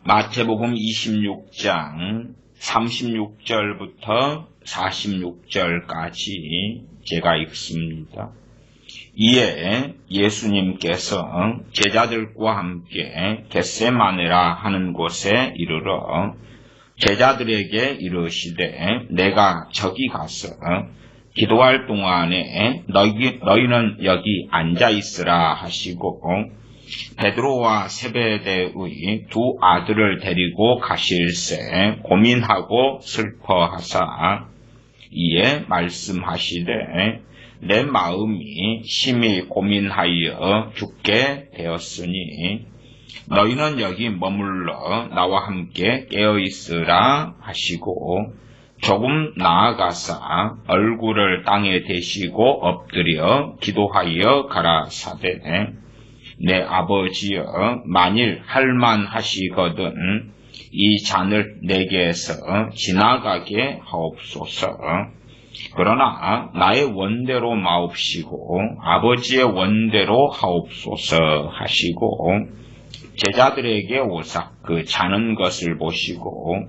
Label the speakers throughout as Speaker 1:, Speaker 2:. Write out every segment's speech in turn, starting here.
Speaker 1: 마태복음 26장 36절부터 46절까지 제가 읽습니다. 이에 예수님께서 제자들과 함께 겟세마네라 하는 곳에 이르러 제자들에게 이르시되 내가 저기 가서 기도할 동안에 너희는 여기 앉아있으라 하시고 베드로와 세베대의 두 아들을 데리고 가실새 고민하고 슬퍼하사 이에 말씀하시되 내 마음이 심히 고민하여 죽게 되었으니 너희는 여기 머물러 나와 함께 깨어있으라 하시고 조금 나아가사 얼굴을 땅에 대시고 엎드려 기도하여 가라사대 내 아버지여 만일 할만하시거든 이 잔을 내게서 지나가게 하옵소서. 그러나 나의 원대로 마옵시고 아버지의 원대로 하옵소서 하시고 제자들에게 오사 그 자는 것을 보시고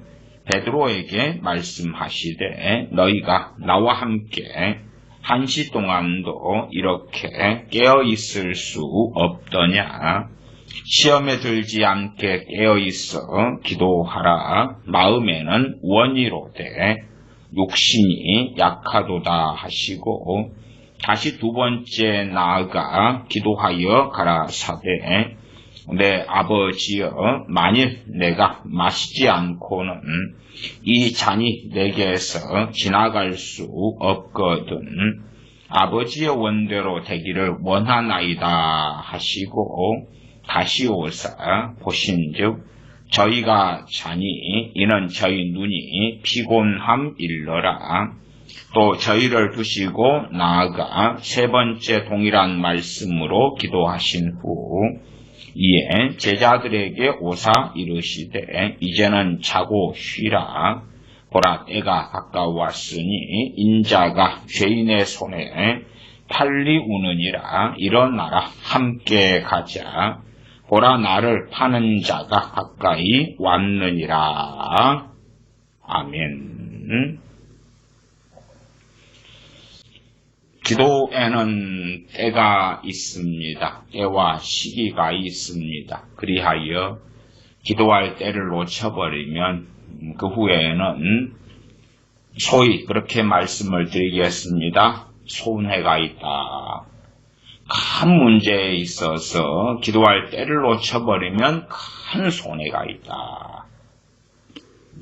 Speaker 1: 베드로에게 말씀하시되 너희가 나와 함께 한시 동안도 이렇게 깨어있을 수 없더냐. 시험에 들지 않게 깨어있어 기도하라. 마음에는 원이로되 육신이 약하도다 하시고 다시 두 번째 나아가 기도하여 가라사대 내 아버지여 만일 내가 마시지 않고는 이 잔이 내게서 지나갈 수 없거든 아버지의 원대로 되기를 원하나이다 하시고 다시 오사 보신즉 저희가 자니 이는 저희 눈이 피곤함일러라. 또 저희를 두시고 나아가 세 번째 동일한 말씀으로 기도하신 후 이에 제자들에게 오사 이르시되 이제는 자고 쉬라. 보라 때가 가까웠으니 인자가 죄인의 손에 팔리우느니라. 일어나라 함께 가자. 보라 나를 파는 자가 가까이 왔느니라. 아멘. 기도에는 때가 있습니다. 때와 시기가 있습니다. 그리하여 기도할 때를 놓쳐버리면 그 후에는 소위 그렇게 말씀을 드리겠습니다. 손해가 있다. 큰 문제에 있어서 기도할 때를 놓쳐버리면 큰 손해가 있다.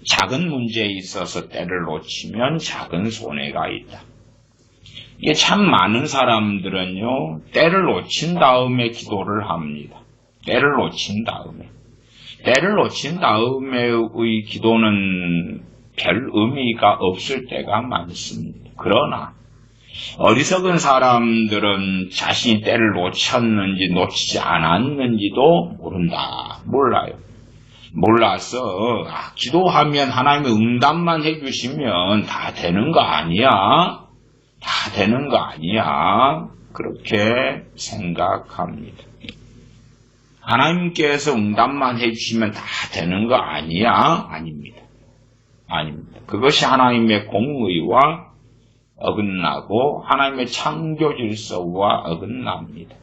Speaker 1: 작은 문제에 있어서 때를 놓치면 작은 손해가 있다. 이게 참 많은 사람들은요, 때를 놓친 다음에 기도를 합니다. 때를 놓친 다음에. 때를 놓친 다음에의 기도는 별 의미가 없을 때가 많습니다. 그러나 어리석은 사람들은 자신이 때를 놓쳤는지 놓치지 않았는지도 모른다. 몰라요. 몰라서 기도하면 하나님의 응답만 해주시면 다 되는 거 아니야? 다 되는 거 아니야? 그렇게 생각합니다. 하나님께서 응답만 해주시면 다 되는 거 아니야? 아닙니다. 아닙니다. 그것이 하나님의 공의와 어긋나고 하나님의 창조 질서와 어긋납니다.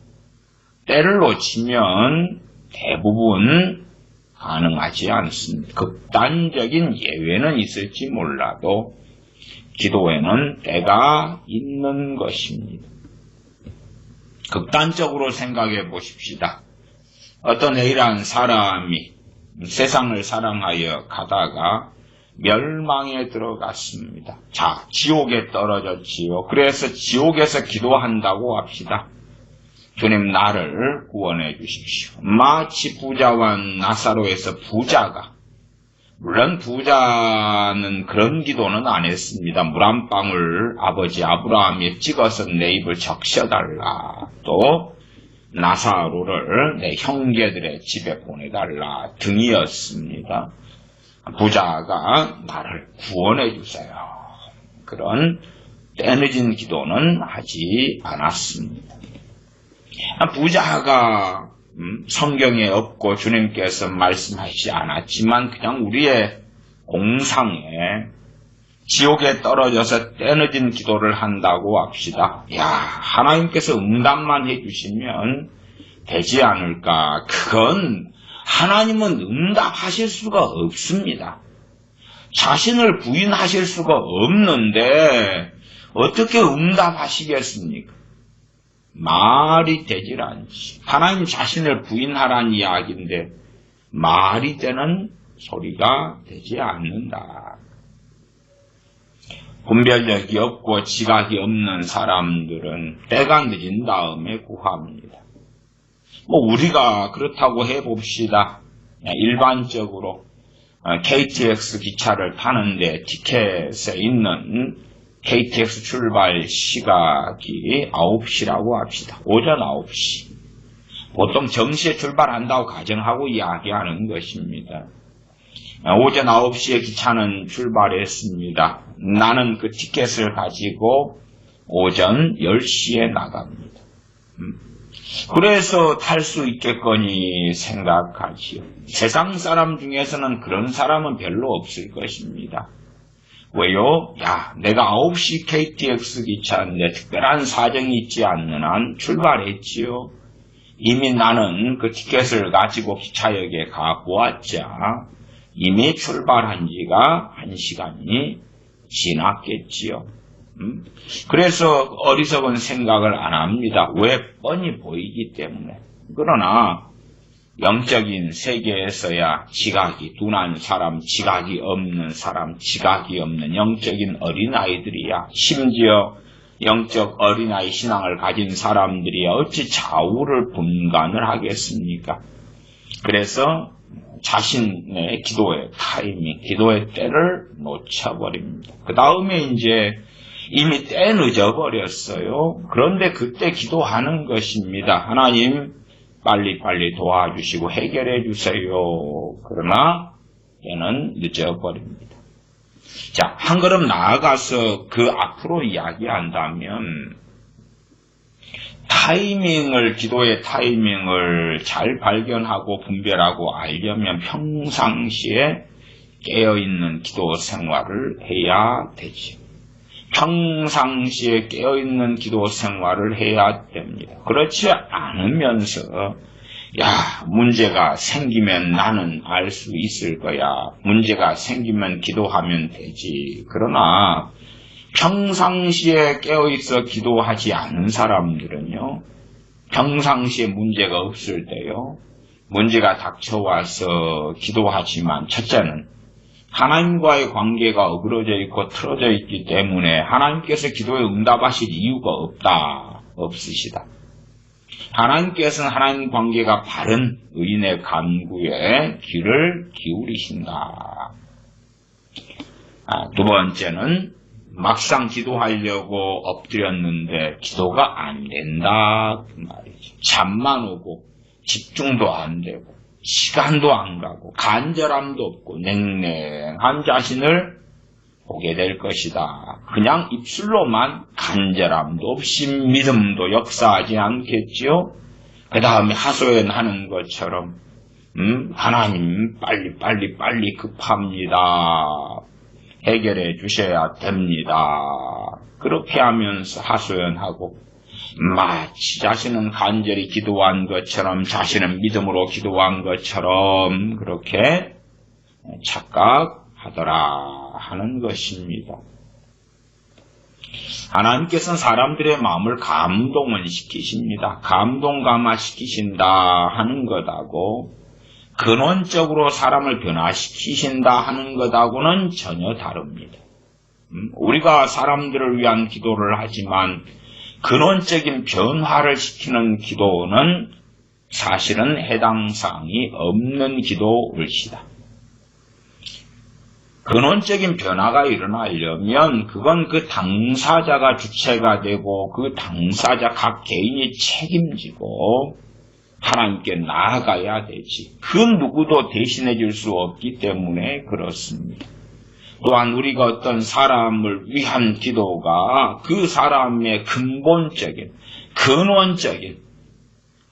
Speaker 1: 때를 놓치면 대부분 가능하지 않습니다. 극단적인 예외는 있을지 몰라도 기도에는 때가 있는 것입니다. 극단적으로 생각해 보십시다. 어떤 A라는 사람이 세상을 사랑하여 가다가 멸망에 들어갔습니다. 자, 지옥에 떨어졌지요. 그래서 지옥에서 기도한다고 합시다. 주님 나를 구원해 주십시오. 마치 부자와 나사로에서 부자가, 물론 부자는 그런 기도는 안 했습니다. 물 한 방울 아버지 아브라함이 찍어서 내 입을 적셔달라. 또 나사로를 내 형제들의 집에 보내달라 등이었습니다. 부자가 나를 구원해 주세요. 그런 때늦은 기도는 하지 않았습니다. 부자가 성경에 없고 주님께서 말씀하시지 않았지만 그냥 우리의 공상에 지옥에 떨어져서 때늦은 기도를 한다고 합시다. 야, 하나님께서 응답만 해주시면 되지 않을까? 그건 하나님은 응답하실 수가 없습니다. 자신을 부인하실 수가 없는데 어떻게 응답하시겠습니까? 말이 되질 않지. 하나님 자신을 부인하라는 이야기인데 말이 되는 소리가 되지 않는다. 분별력이 없고 지각이 없는 사람들은 때가 늦은 다음에 구합니다. 우리가 그렇다고 해봅시다. 일반적으로 KTX 기차를 타는데 티켓에 있는 KTX 출발 시각이 9시라고 합시다. 오전 9시. 보통 정시에 출발한다고 가정하고 이야기하는 것입니다. 오전 9시에 기차는 출발했습니다. 나는 그 티켓을 가지고 오전 10시에 나갑니다. 그래서 탈 수 있겠거니 생각하지요. 세상 사람 중에서는 그런 사람은 별로 없을 것입니다. 왜요? 야, 내가 9시 KTX 기차인데 특별한 사정이 있지 않는 한 출발했지요. 이미 나는 그 티켓을 가지고 기차역에 가 보았자 이미 출발한 지가 1시간이 지났겠지요. 그래서 어리석은 생각을 안 합니다. 왜? 뻔히 보이기 때문에. 그러나 영적인 세계에서야 지각이 둔한 사람, 지각이 없는 사람, 지각이 없는 영적인 어린아이들이야. 심지어 영적 어린아이 신앙을 가진 사람들이야 어찌 좌우를 분간을 하겠습니까? 그래서 자신의 기도의 타이밍, 기도의 때를 놓쳐버립니다. 그 다음에 이제 이미 때 늦어버렸어요. 그런데 그때 기도하는 것입니다. 하나님 빨리빨리 도와주시고 해결해 주세요. 그러나 때는 늦어버립니다. 자, 한 걸음 나아가서 그 앞으로 이야기한다면 타이밍을, 기도의 타이밍을 잘 발견하고 분별하고 알려면 평상시에 깨어있는 기도 생활을 해야 되지. 평상시에 깨어있는 기도 생활을 해야 됩니다. 그렇지 않으면서 문제가 생기면 나는 알 수 있을 거야. 문제가 생기면 기도하면 되지. 그러나 평상시에 깨어있어 기도하지 않은 사람들은요, 평상시에 문제가 없을 때요, 문제가 닥쳐와서 기도하지만 첫째는 하나님과의 관계가 어그러져 있고 틀어져 있기 때문에 하나님께서 기도에 응답하실 이유가 없으시다. 하나님께서는 하나님 관계가 바른 의인의 간구에 귀를 기울이신다. 두 번째는 막상 기도하려고 엎드렸는데 기도가 안 된다 그 말이죠. 잠만 오고 집중도 안 되고 시간도 안 가고 간절함도 없고 냉랭한 자신을 보게 될 것이다. 그냥 입술로만 간절함도 없이 믿음도 역사하지 않겠지요. 그 다음에 하소연하는 것처럼 하나님 빨리 급합니다. 해결해 주셔야 됩니다. 그렇게 하면서 하소연하고 마치 자신은 간절히 기도한 것처럼, 자신은 믿음으로 기도한 것처럼 그렇게 착각하더라 하는 것입니다. 하나님께서는 사람들의 마음을 감동은 시키십니다. 감동감화시키신다 하는 것하고 근원적으로 사람을 변화시키신다 하는 것하고는 전혀 다릅니다. 우리가 사람들을 위한 기도를 하지만 근원적인 변화를 시키는 기도는 사실은 해당 사항이 없는 기도일시다. 근원적인 변화가 일어나려면 그건 그 당사자가 주체가 되고 그 당사자 각 개인이 책임지고 하나님께 나아가야 되지. 그 누구도 대신해 줄 수 없기 때문에 그렇습니다. 또한 우리가 어떤 사람을 위한 기도가 그 사람의 근본적인, 근원적인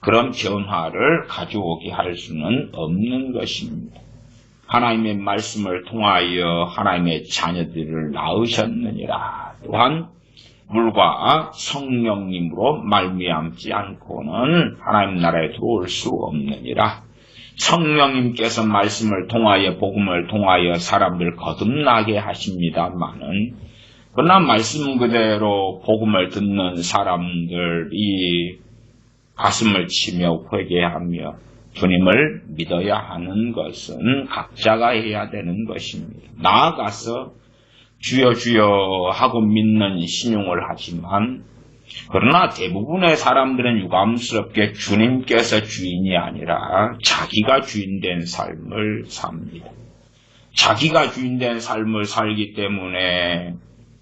Speaker 1: 그런 변화를 가져오게 할 수는 없는 것입니다. 하나님의 말씀을 통하여 하나님의 자녀들을 낳으셨느니라. 또한 물과 성령님으로 말미암지 않고는 하나님 나라에 들어올 수 없느니라. 성령님께서 말씀을 통하여 복음을 통하여 사람들 거듭나게 하십니다마는 그러나 말씀 그대로 복음을 듣는 사람들이 가슴을 치며 회개하며 주님을 믿어야 하는 것은 각자가 해야 되는 것입니다. 나아가서 주여 주여 하고 믿는 신용을 하지만 그러나 대부분의 사람들은 유감스럽게 주님께서 주인이 아니라 자기가 주인된 삶을 삽니다. 자기가 주인된 삶을 살기 때문에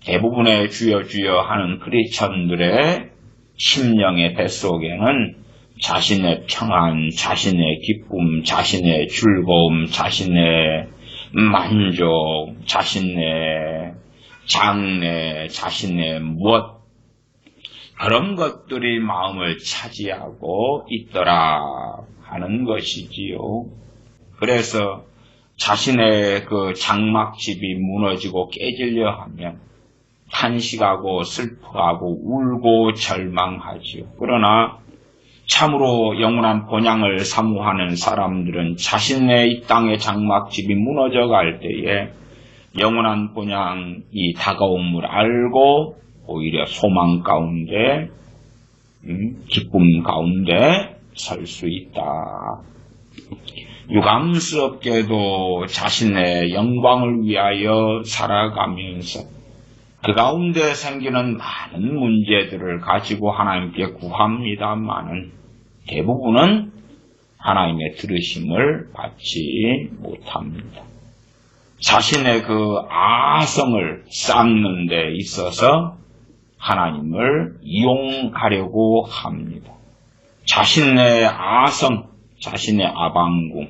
Speaker 1: 대부분의 주여 주여 하는 크리스천들의 심령의 뱃속에는 자신의 평안, 자신의 기쁨, 자신의 즐거움, 자신의 만족, 자신의 장래, 자신의 무엇 그런 것들이 마음을 차지하고 있더라 하는 것이지요. 그래서 자신의 그 장막집이 무너지고 깨지려 하면 탄식하고 슬퍼하고 울고 절망하지요. 그러나 참으로 영원한 본향을 사모하는 사람들은 자신의 이 땅의 장막집이 무너져갈 때에 영원한 본향이 다가옴을 알고 오히려 소망 가운데 기쁨 가운데 설 수 있다. 유감스럽게도 자신의 영광을 위하여 살아가면서 그 가운데 생기는 많은 문제들을 가지고 하나님께 구합니다마는 대부분은 하나님의 들으심을 받지 못합니다. 자신의 그 아성을 쌓는 데 있어서 하나님을 이용하려고 합니다. 자신의 아성, 자신의 아방궁,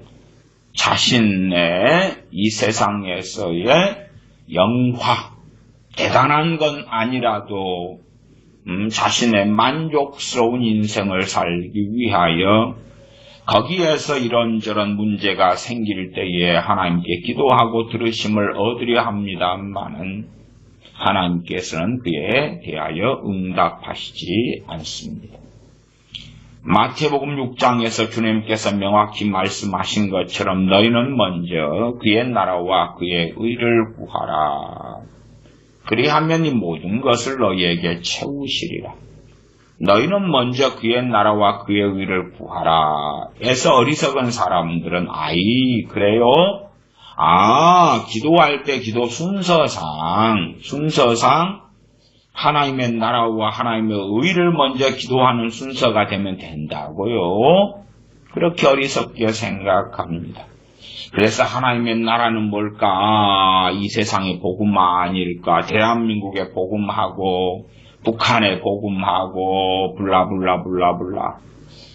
Speaker 1: 자신의 이 세상에서의 영화, 대단한 건 아니라도 자신의 만족스러운 인생을 살기 위하여 거기에서 이런저런 문제가 생길 때에 하나님께 기도하고 들으심을 얻으려 합니다마는 하나님께서는 그에 대하여 응답하시지 않습니다. 마태복음 6장에서 주님께서 명확히 말씀하신 것처럼 너희는 먼저 그의 나라와 그의 의를 구하라. 그리하면 이 모든 것을 너희에게 채우시리라. 너희는 먼저 그의 나라와 그의 의를 구하라. 에서 어리석은 사람들은 그래요? 기도할 때 기도 순서상 하나님의 나라와 하나님의 의를 먼저 기도하는 순서가 되면 된다고요. 그렇게 어리석게 생각합니다. 그래서 하나님의 나라는 뭘까? 이 세상의 복음 아닐까? 대한민국의 복음하고 북한의 복음하고 블라블라블라블라.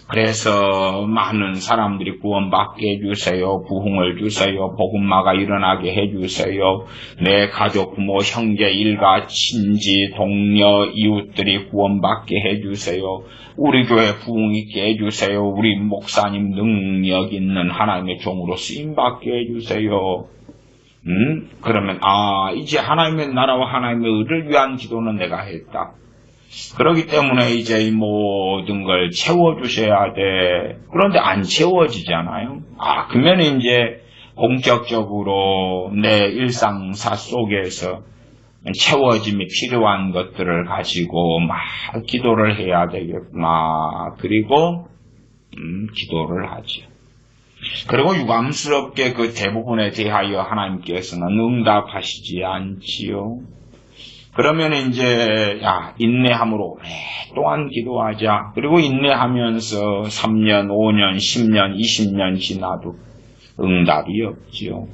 Speaker 1: 그래서 많은 사람들이 구원받게 해주세요. 부흥을 주세요. 복음화가 일어나게 해주세요. 내 가족, 부모, 형제, 일가, 친지, 동료, 이웃들이 구원받게 해주세요. 우리 교회 부흥 있게 해주세요. 우리 목사님 능력 있는 하나님의 종으로 쓰임받게 해주세요. 그러면 이제 하나님의 나라와 하나님의 의를 위한 기도는 내가 했다. 그렇기 때문에 이제 이 모든 걸 채워주셔야 돼. 그런데 안 채워지잖아요. 그러면 이제 본격적으로 내 일상사 속에서 채워짐이 필요한 것들을 가지고 막 기도를 해야 되겠구나. 그리고 기도를 하죠. 그리고 유감스럽게 그 대부분에 대하여 하나님께서는 응답하시지 않지요. 그러면 이제 인내함으로 오랫동안 기도하자. 그리고 인내하면서 3년, 5년, 10년, 20년 지나도 응답이 없지요.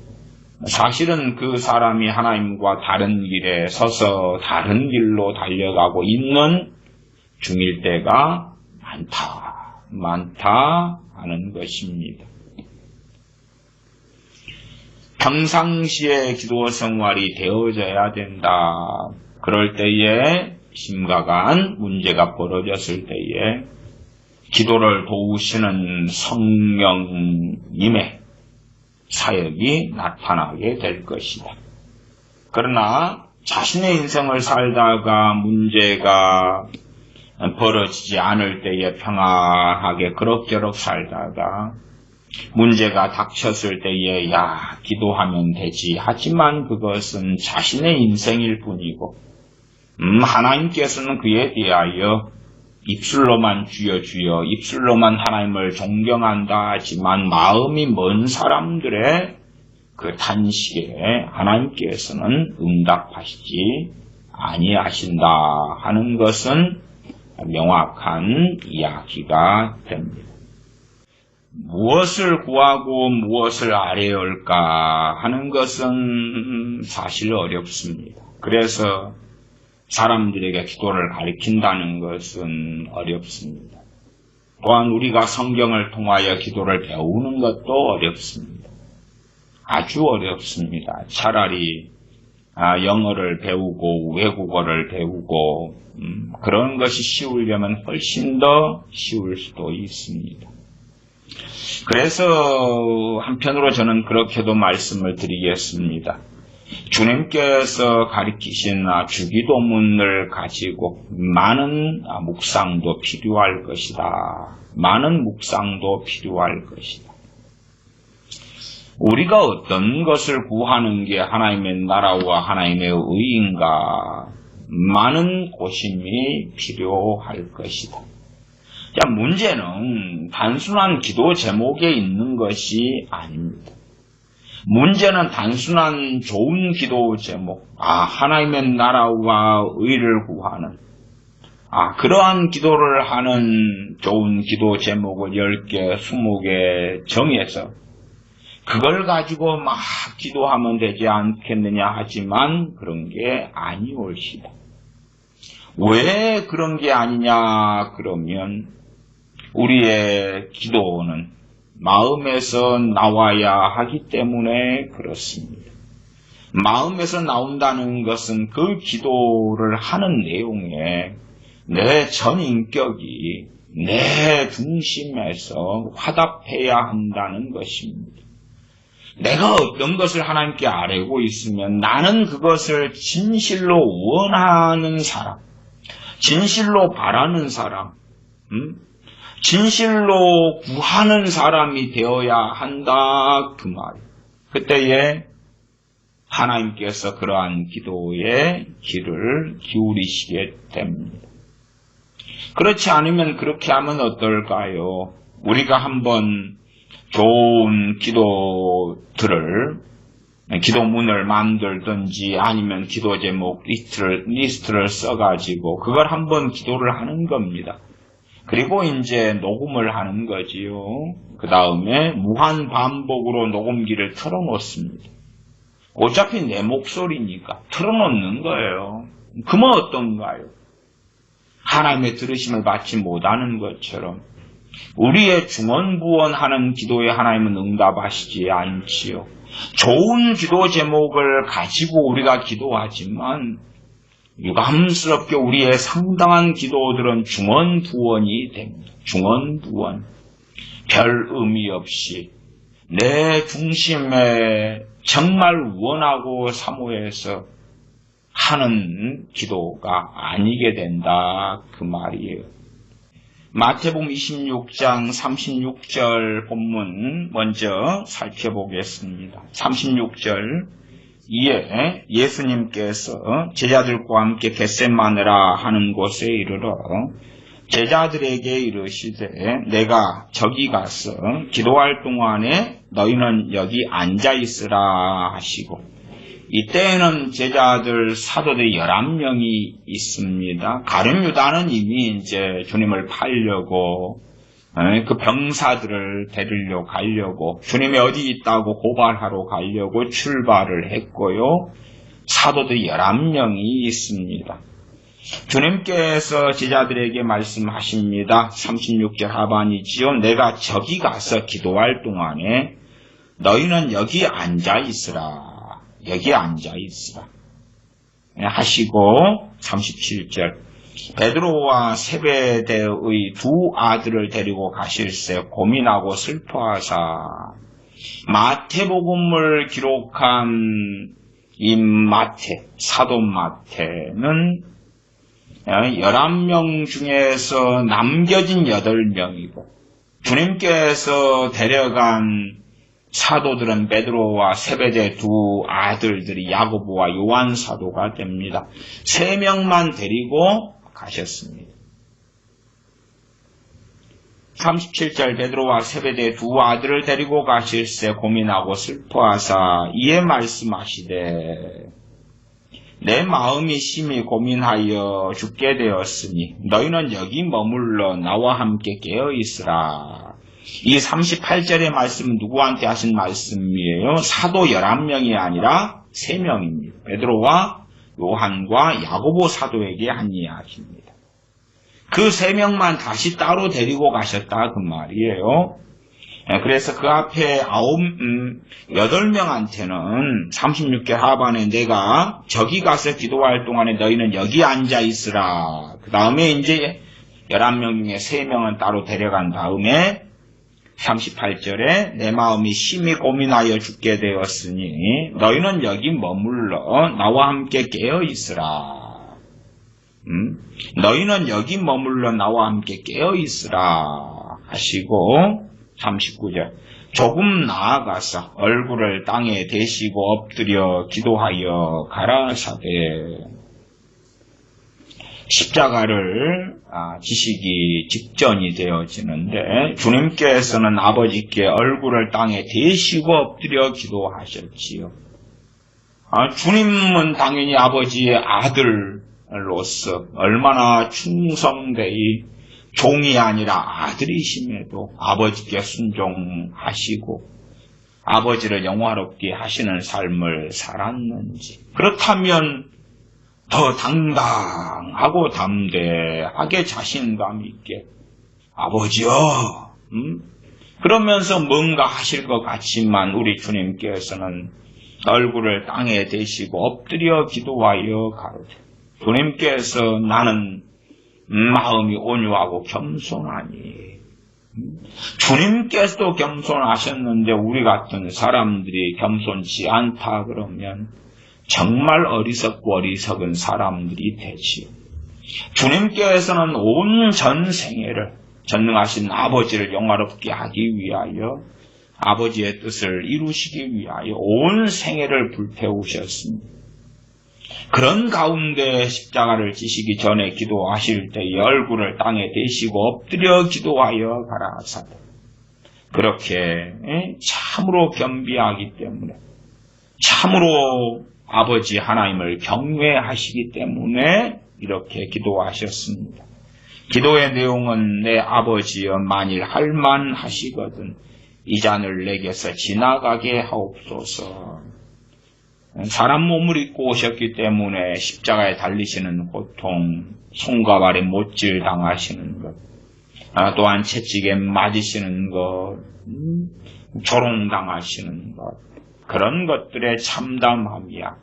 Speaker 1: 사실은 그 사람이 하나님과 다른 길에 서서 다른 길로 달려가고 있는 중일 때가 많다 하는 것입니다. 평상시에 기도 생활이 되어져야 된다. 그럴 때에 심각한 문제가 벌어졌을 때에 기도를 도우시는 성령님의 사역이 나타나게 될 것이다. 그러나 자신의 인생을 살다가 문제가 벌어지지 않을 때에 평안하게 그럭저럭 살다가 문제가 닥쳤을 때에 기도하면 되지. 하지만 그것은 자신의 인생일 뿐이고 하나님께서는 그에 대하여 입술로만 주여 주여 입술로만 하나님을 존경한다 하지만 마음이 먼 사람들의 그 탄식에 하나님께서는 응답하시지 아니하신다 하는 것은 명확한 이야기가 됩니다. 무엇을 구하고 무엇을 아뢰올까 하는 것은 사실 어렵습니다. 그래서 사람들에게 기도를 가르친다는 것은 어렵습니다. 또한 우리가 성경을 통하여 기도를 배우는 것도 어렵습니다. 아주 어렵습니다. 차라리 영어를 배우고 외국어를 배우고 그런 것이 쉬우려면 훨씬 더 쉬울 수도 있습니다. 그래서 한편으로 저는 그렇게도 말씀을 드리겠습니다. 주님께서 가르치신 주기도문을 가지고 많은 묵상도 필요할 것이다. 많은 묵상도 필요할 것이다. 우리가 어떤 것을 구하는 게 하나님의 나라와 하나님의 의인가 많은 고심이 필요할 것이다. 자, 문제는 단순한 기도 제목에 있는 것이 아닙니다. 문제는 단순한 좋은 기도 제목, 하나님의 나라와 의를 구하는, 그러한 기도를 하는 좋은 기도 제목을 10개, 20개 정해서 그걸 가지고 막 기도하면 되지 않겠느냐 하지만 그런 게 아니올시다. 왜 그런 게 아니냐 그러면 우리의 기도는 마음에서 나와야 하기 때문에 그렇습니다. 마음에서 나온다는 것은 그 기도를 하는 내용에 내 전 인격이 내 중심에서 화답해야 한다는 것입니다. 내가 어떤 것을 하나님께 아뢰고 있으면 나는 그것을 진실로 원하는 사람, 진실로 바라는 사람, 진실로 구하는 사람이 되어야 한다 그 말이에요. 그때에 하나님께서 그러한 기도에 귀를 기울이시게 됩니다. 그렇지 않으면 그렇게 하면 어떨까요? 우리가 한번 좋은 기도문을 만들든지 아니면 기도 제목 리스트를 써가지고 그걸 한번 기도를 하는 겁니다. 그리고 이제 녹음을 하는 거지요. 그 다음에 무한 반복으로 녹음기를 틀어놓습니다. 어차피 내 목소리니까 틀어놓는 거예요. 그러면 어떤가요? 하나님의 들으심을 받지 못하는 것처럼 우리의 중언부언하는 기도에 하나님은 응답하시지 않지요. 좋은 기도 제목을 가지고 우리가 기도하지만 유감스럽게 우리의 상당한 기도들은 중언부언이 됩니다. 중언부언. 별 의미 없이 내 중심에 정말 원하고 사모해서 하는 기도가 아니게 된다 그 말이에요. 마태복음 26장 36절 본문 먼저 살펴보겠습니다. 36절 이에 예수님께서 제자들과 함께 겟세마네라 하는 곳에 이르러 제자들에게 이르시되 내가 저기 가서 기도할 동안에 너희는 여기 앉아 있으라 하시고 이때에는 제자들 사도들 11명이 있습니다. 가룟 유다는 이미 이제 주님을 팔려고 그 병사들을 데리러 가려고 주님이 어디 있다고 고발하러 가려고 출발을 했고요. 사도들 11명이 있습니다. 주님께서 제자들에게 말씀하십니다. 36절 하반이지요. 내가 저기 가서 기도할 동안에 너희는 여기 앉아 있으라. 여기 앉아 있으라. 하시고 37절 베드로와 세베대의 두 아들을 데리고 가실새 고민하고 슬퍼하사 마태복음을 기록한 이 사도 마태는 11명 중에서 남겨진 8명이고 주님께서 데려간 사도들은 베드로와 세베대 두 아들들이 야고보와 요한 사도가 됩니다. 3명만 데리고 가셨습니다. 37절 베드로와 세베대 두 아들을 데리고 가실새 고민하고 슬퍼하사 이에 말씀하시되 내 마음이 심히 고민하여 죽게 되었으니 너희는 여기 머물러 나와 함께 깨어있으라. 이 38절의 말씀은 누구한테 하신 말씀이에요? 사도 11명이 아니라 3명입니다. 베드로와 요한과 야고보 사도에게 한 이야기입니다. 그 3명만 다시 따로 데리고 가셨다 그 말이에요. 그래서 그 앞에 8명한테는 36절 하반에 내가 저기 가서 기도할 동안에 너희는 여기 앉아 있으라. 그 다음에 이제 11명 중에 3명은 따로 데려간 다음에 38절에 내 마음이 심히 고민하여 죽게 되었으니 너희는 여기 머물러 나와 함께 깨어 있으라. 너희는 여기 머물러 나와 함께 깨어 있으라 하시고 39절 조금 나아가서 얼굴을 땅에 대시고 엎드려 기도하여 가라사대 십자가를 지시기 직전이 되어지는데 주님께서는 아버지께 얼굴을 땅에 대시고 엎드려 기도하셨지요. 주님은 당연히 아버지의 아들로서 얼마나 충성되이 종이 아니라 아들이심에도 아버지께 순종하시고 아버지를 영화롭게 하시는 삶을 살았는지, 그렇다면 더 당당하고 담대하게 자신감 있게 아버지여 그러면서 뭔가 하실 것 같지만 우리 주님께서는 얼굴을 땅에 대시고 엎드려 기도하여 가로되 주님께서 나는 마음이 온유하고 겸손하니 주님께서도 겸손하셨는데 우리 같은 사람들이 겸손치 않다 그러면 정말 어리석고 어리석은 사람들이 되지요. 주님께서는 온 전생애를 전능하신 아버지를 영화롭게 하기 위하여 아버지의 뜻을 이루시기 위하여 온 생애를 불태우셨습니다. 그런 가운데 십자가를 지시기 전에 기도하실 때 얼굴을 땅에 대시고 엎드려 기도하여 가라사대 그렇게 참으로 겸비하기 때문에 참으로 아버지 하나님을 경외하시기 때문에 이렇게 기도하셨습니다. 기도의 내용은 내 아버지여 만일 할만하시거든 이 잔을 내게서 지나가게 하옵소서. 사람 몸을 입고 오셨기 때문에 십자가에 달리시는 고통, 손과 발에 못질 당하시는 것, 또한 채찍에 맞으시는 것, 조롱당하시는 것, 그런 것들의 참담함이야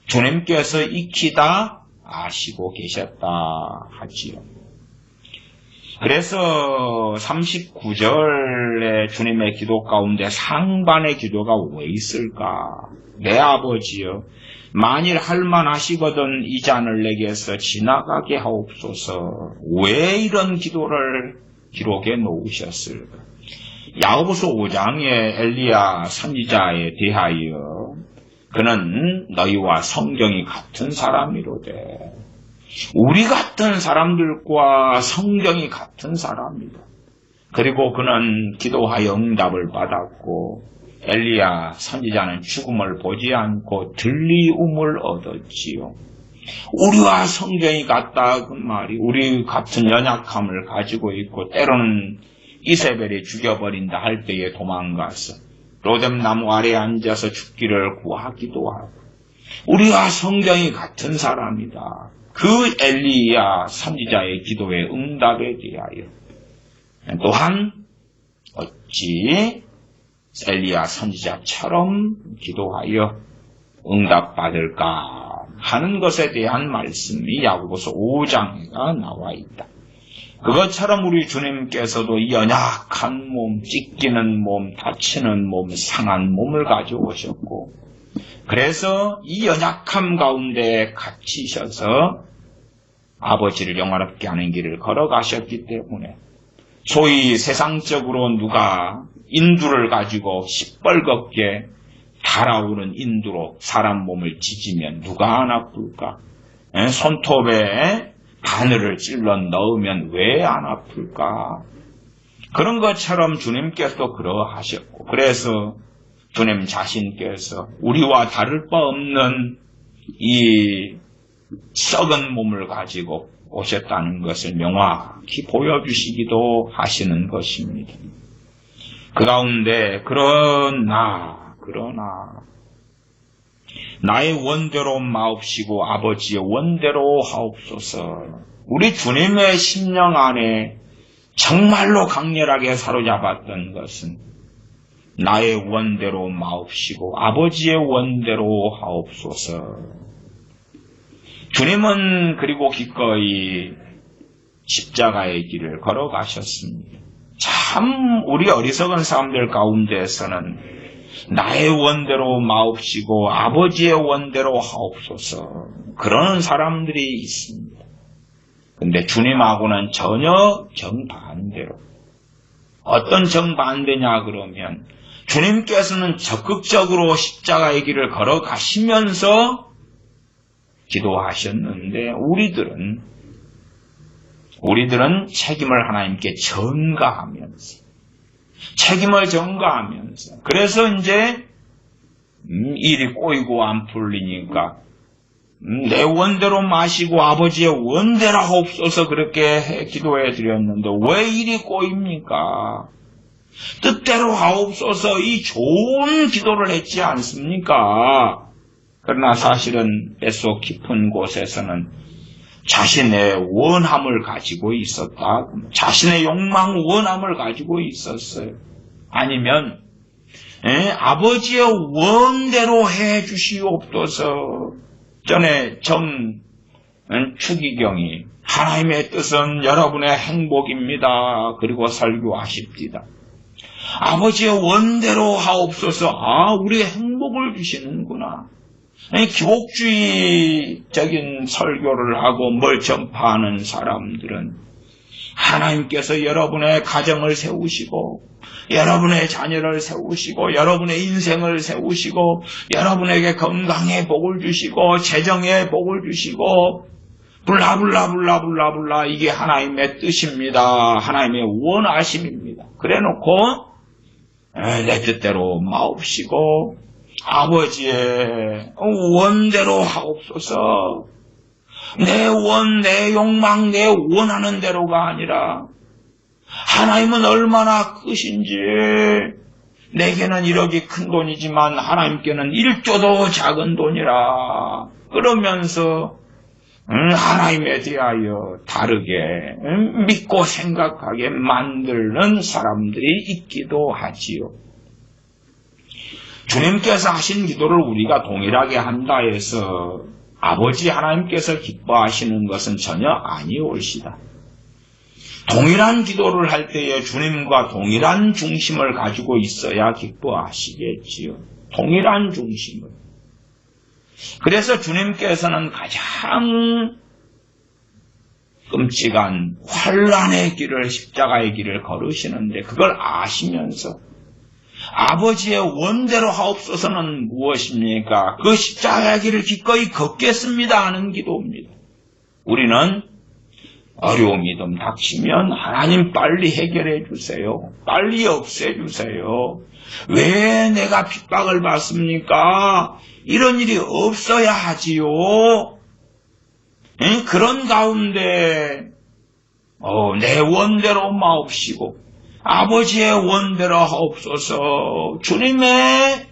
Speaker 1: 주님께서 익히 다 아시고 계셨다 하지요. 그래서 39절의 주님의 기도 가운데 상반의 기도가 왜 있을까? 내 아버지여 만일 할만하시거든 이 잔을 내게서 지나가게 하옵소서. 왜 이런 기도를 기록해 놓으셨을까? 야고보서 5장의 엘리야 선지자에 대하여 그는 너희와 성경이 같은 사람이로되 우리 같은 사람들과 성경이 같은 사람이다. 그리고 그는 기도하여 응답을 받았고 엘리야 선지자는 죽음을 보지 않고 들리움을 얻었지요. 우리와 성경이 같다 그 말이 우리 같은 연약함을 가지고 있고 때로는 이세벨이 죽여버린다 할 때에 도망가서 로뎀나무 아래에 앉아서 죽기를 구하기도 하고 우리와 성경이 같은 사람이다. 그 엘리야 선지자의 기도의 응답에 대하여 또한 어찌 엘리야 선지자처럼 기도하여 응답받을까 하는 것에 대한 말씀이 야고보서 5장에 나와 있다. 그것처럼 우리 주님께서도 이 연약한 몸, 찢기는 몸, 다치는 몸, 상한 몸을 가져오셨고, 그래서 이 연약함 가운데 갇히셔서 아버지를 영화롭게 하는 길을 걸어가셨기 때문에, 소위 세상적으로 누가 인두를 가지고 시뻘겋게 달아오르는 인두로 사람 몸을 찢으면 누가 안 아플까? 손톱에 바늘을 찔러 넣으면 왜 안 아플까? 그런 것처럼 주님께서도 그러하셨고, 그래서 주님 자신께서 우리와 다를 바 없는 이 썩은 몸을 가지고 오셨다는 것을 명확히 보여주시기도 하시는 것입니다. 그 가운데 그러나 나의 원대로 마옵시고 아버지의 원대로 하옵소서. 우리 주님의 심령 안에 정말로 강렬하게 사로잡았던 것은 나의 원대로 마옵시고 아버지의 원대로 하옵소서. 주님은 그리고 기꺼이 십자가의 길을 걸어가셨습니다. 참 우리 어리석은 사람들 가운데에서는 나의 원대로 마옵시고 아버지의 원대로 하옵소서 그러는 사람들이 있습니다. 근데 주님하고는 전혀 정반대로. 어떤 정반대냐 그러면 주님께서는 적극적으로 십자가의 길을 걸어가시면서 기도하셨는데 우리들은 책임을 하나님께 전가하면서 그래서 이제 일이 꼬이고 안 풀리니까 내 원대로 마시고 아버지의 원대로 하옵소서 그렇게 기도해 드렸는데 왜 일이 꼬입니까? 뜻대로 하옵소서 이 좋은 기도를 했지 않습니까? 그러나 사실은 뱃속 깊은 곳에서는 자신의 원함을 가지고 있었다. 자신의 욕망, 원함을 가지고 있었어요. 아니면 아버지의 원대로 해 주시옵소서. 전에 추기경이 하나님의 뜻은 여러분의 행복입니다. 그리고 설교하십니다. 아버지의 원대로 하옵소서. 우리의 행복을 주시는구나. 기복주의적인 설교를 하고 뭘 전파하는 사람들은 하나님께서 여러분의 가정을 세우시고 여러분의 자녀를 세우시고 여러분의 인생을 세우시고 여러분에게 건강의 복을 주시고 재정의 복을 주시고 블라블라블라블라블라 이게 하나님의 뜻입니다. 하나님의 원하심입니다. 그래놓고 내 뜻대로 마옵시고 아버지의 원대로 하옵소서. 내 욕망, 내 원하는 대로가 아니라 하나님은 얼마나 크신지 내게는 1억이 큰 돈이지만 하나님께는 1조도 작은 돈이라 그러면서 하나님에 대하여 다르게 믿고 생각하게 만드는 사람들이 있기도 하지요. 주님께서 하신 기도를 우리가 동일하게 한다 해서 아버지 하나님께서 기뻐하시는 것은 전혀 아니올시다. 동일한 기도를 할 때에 주님과 동일한 중심을 가지고 있어야 기뻐하시겠지요. 동일한 중심을. 그래서 주님께서는 가장 끔찍한 환난의 길을 십자가의 길을 걸으시는데 그걸 아시면서 아버지의 원대로 하옵소서는 무엇입니까? 그 십자가의 길을 기꺼이 걷겠습니다 하는 기도입니다. 우리는 어려움이 좀 닥치면 하나님 빨리 해결해 주세요. 빨리 없애주세요. 왜 내가 핍박을 받습니까? 이런 일이 없어야 하지요. 그런 가운데 내 원대로 마옵시고 아버지의 원대로 하옵소서. 주님의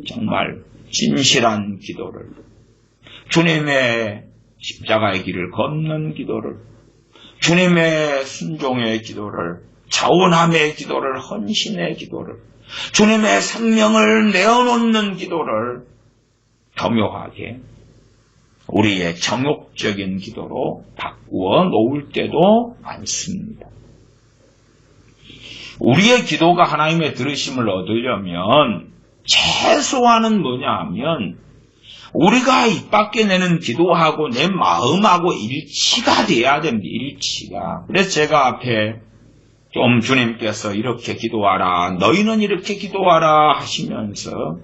Speaker 1: 정말 진실한 기도를, 주님의 십자가의 길을 걷는 기도를, 주님의 순종의 기도를, 자원함의 기도를, 헌신의 기도를, 주님의 생명을 내어놓는 기도를 교묘하게 우리의 정욕적인 기도로 바꾸어 놓을 때도 많습니다. 우리의 기도가 하나님의 들으심을 얻으려면 최소한은 뭐냐 하면 우리가 입 밖에 내는 기도하고 내 마음하고 일치가 돼야 됩니다. 일치가. 그래서 제가 앞에 좀 주님께서 이렇게 기도하라, 너희는 이렇게 기도하라 하시면서